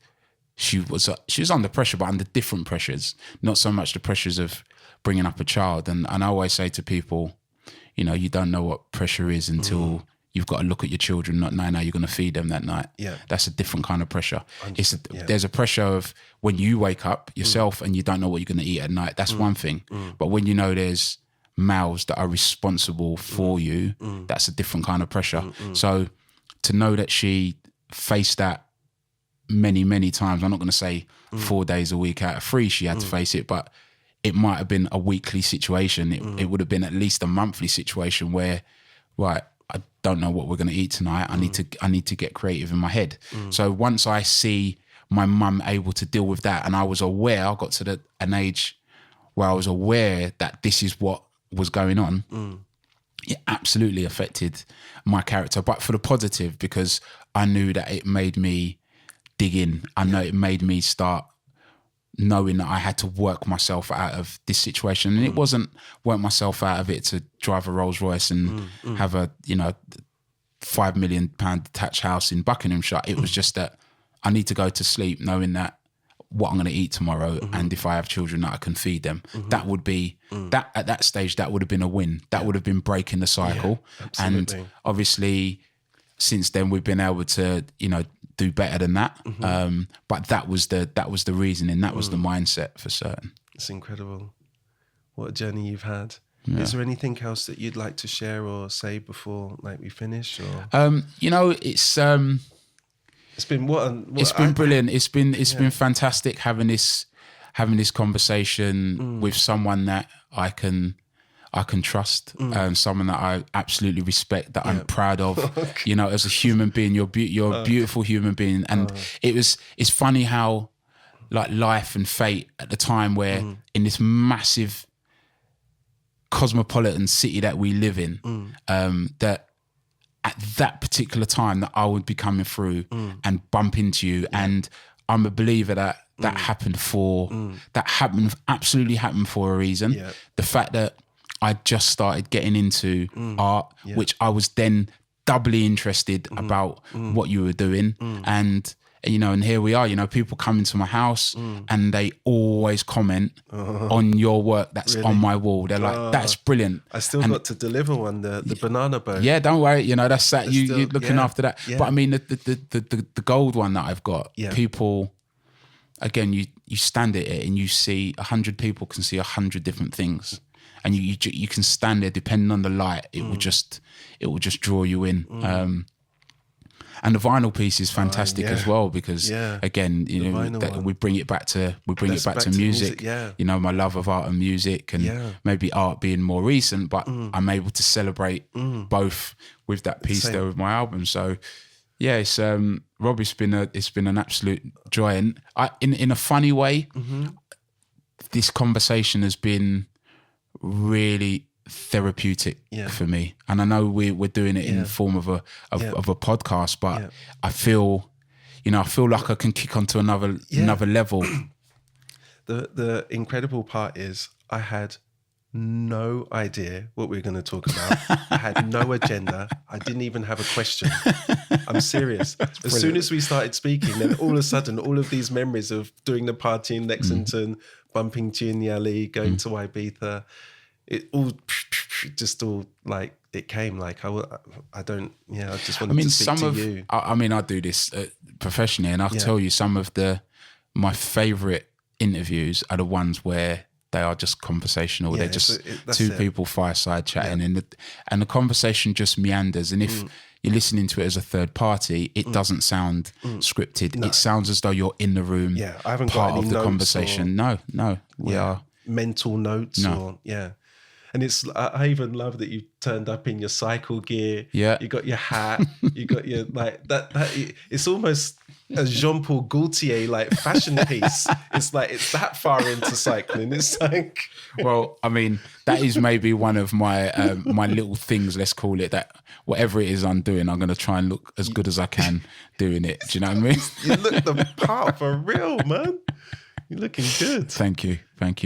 she was under pressure, but under different pressures, not so much the pressures of bringing up a child. And I always say to people, you know, you don't know what pressure is until you've got to look at your children not knowing how you're going to feed them that night. Yeah. That's a different kind of pressure. There's a pressure of when you wake up yourself and you don't know what you're going to eat at night. That's one thing. But when you know there's mouths that are responsible for you, that's a different kind of pressure. So to know that she faced that many, many times, I'm not going to say 4 days a week out of 3 she had to face it, but it might have been a weekly situation. It would have been at least a monthly situation where, right, I don't know what we're going to eat tonight. I need to get creative in my head. So once I see my mum able to deal with that, and I was aware, I got to an age where I was aware that this is what was going on, it absolutely affected my character, but for the positive, because I knew that it made me dig in. I know it made me start knowing that I had to work myself out of this situation. And it wasn't work myself out of it to drive a Rolls Royce and have a, you know, £5 million detached house in Buckinghamshire. It was just that I need to go to sleep knowing that what I'm going to eat tomorrow, and if I have children, that I can feed them. That would be, that at that stage, that would have been a win. That would have been breaking the cycle. And obviously, since then, we've been able to, you know, do better than that. But that was the reasoning. That was the mindset for certain. It's incredible. What a journey you've had. Yeah. Is there anything else that you'd like to share or say before, like, we finish? Or you know, it's been brilliant. It's been fantastic having this conversation with someone that I can trust, someone that I absolutely respect, that I'm proud of. Okay. You know, as a human being, you're a beautiful human being, and it's funny how, like, life and fate at the time, where in this massive cosmopolitan city that we live in, that at that particular time that I would be coming through and bump into you. And I'm a believer that absolutely happened for a reason. Yeah. The fact that I just started getting into art, which I was then doubly interested about what you were doing. And, you know, and here we are, you know, people come into my house and they always comment on your work that's on my wall. They're like, that's brilliant. I still got to deliver one, the banana boat. Yeah, don't worry. You know, that's that. You're looking after that. Yeah. But I mean, the gold one that I've got, people, again, you stand at it and you see 100 people can see 100 different things. And you can stand there, depending on the light, it will just draw you in. And the vinyl piece is fantastic as well, because again, you know, we bring it back to music. Yeah. You know, my love of art and music, and maybe art being more recent, but I'm able to celebrate both with that piece there with my album. So yeah, it's Rob, it's been an absolute joy, and in a funny way, this conversation has been really therapeutic for me, and I know we're doing it in the form of a podcast, but I feel like I can kick onto another level. The incredible part is I had no idea what we were going to talk about. I had no agenda. I didn't even have a question. I'm serious. As soon as we started speaking, then all of a sudden, all of these memories of doing the party in Lexington, bumping to you in the alley, going to Ibiza, it all just all like it came. Like I just wanted to speak to you. I do this professionally, and I'll tell you, some of my favourite interviews are the ones where they are just conversational. They're just two people fireside chatting, and the conversation just meanders. And if you're listening to it as a third party, it doesn't sound scripted. No. It sounds as though you're in the room. Yeah, I haven't part got any of the conversation. No, we are mental notes. No. And I even love that you turned up in your cycle gear. Yeah, you got your hat. You got your like that. It's almost a Jean-Paul Gaultier like fashion piece. It's like it's that far into cycling. It's like, well, I mean, that is maybe one of my my little things. Let's call it that. Whatever it is I'm doing, I'm going to try and look as good as I can doing it. Do you know what I mean? You look the part for real, man. You're looking good. Thank you.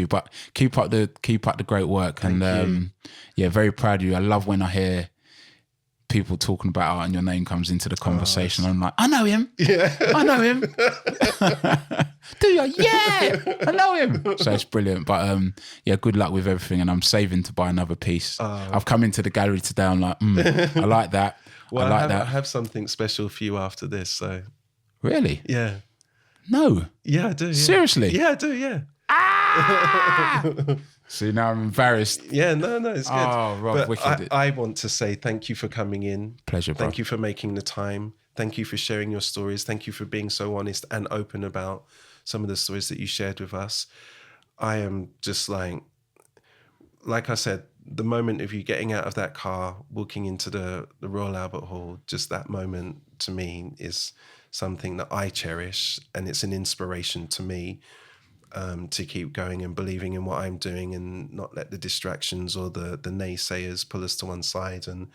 But keep up the great work, and very proud of you. I love when I hear people talking about art and your name comes into the conversation. I'm like, I know him. Yeah, I know him. Do you? Yeah, I know him. So it's brilliant. But good luck with everything. And I'm saving to buy another piece. I've come into the gallery today. I'm like, I like that. Well, I have something special for you after this. So really, yeah. No. Yeah, I do. Yeah. Seriously? Yeah, I do, yeah. Ah! See, now I'm embarrassed. Yeah, no, it's good. Oh, Rob, wicked. I want to say thank you for coming in. Pleasure, bro. Thank you for making the time. Thank you for sharing your stories. Thank you for being so honest and open about some of the stories that you shared with us. I am just like I said, the moment of you getting out of that car, walking into the Royal Albert Hall, just that moment to me is something that I cherish, and it's an inspiration to me to keep going and believing in what I'm doing, and not let the distractions or the naysayers pull us to one side, and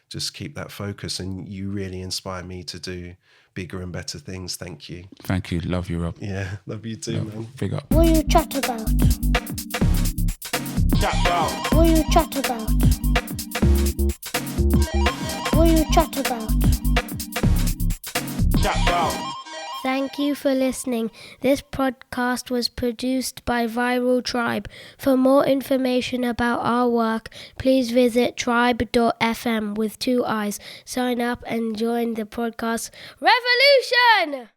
just keep that focus. And you really inspire me to do bigger and better things. Thank you. Thank you. Love you, Rob. Yeah, love you too, man. Big up. What you chat about? Chat about. What you chat about? What you chat about? Thank you for listening. This podcast was produced by Viral Tribe. For more information about our work, please visit tribe.fm with 2 eyes. Sign up and join the podcast revolution!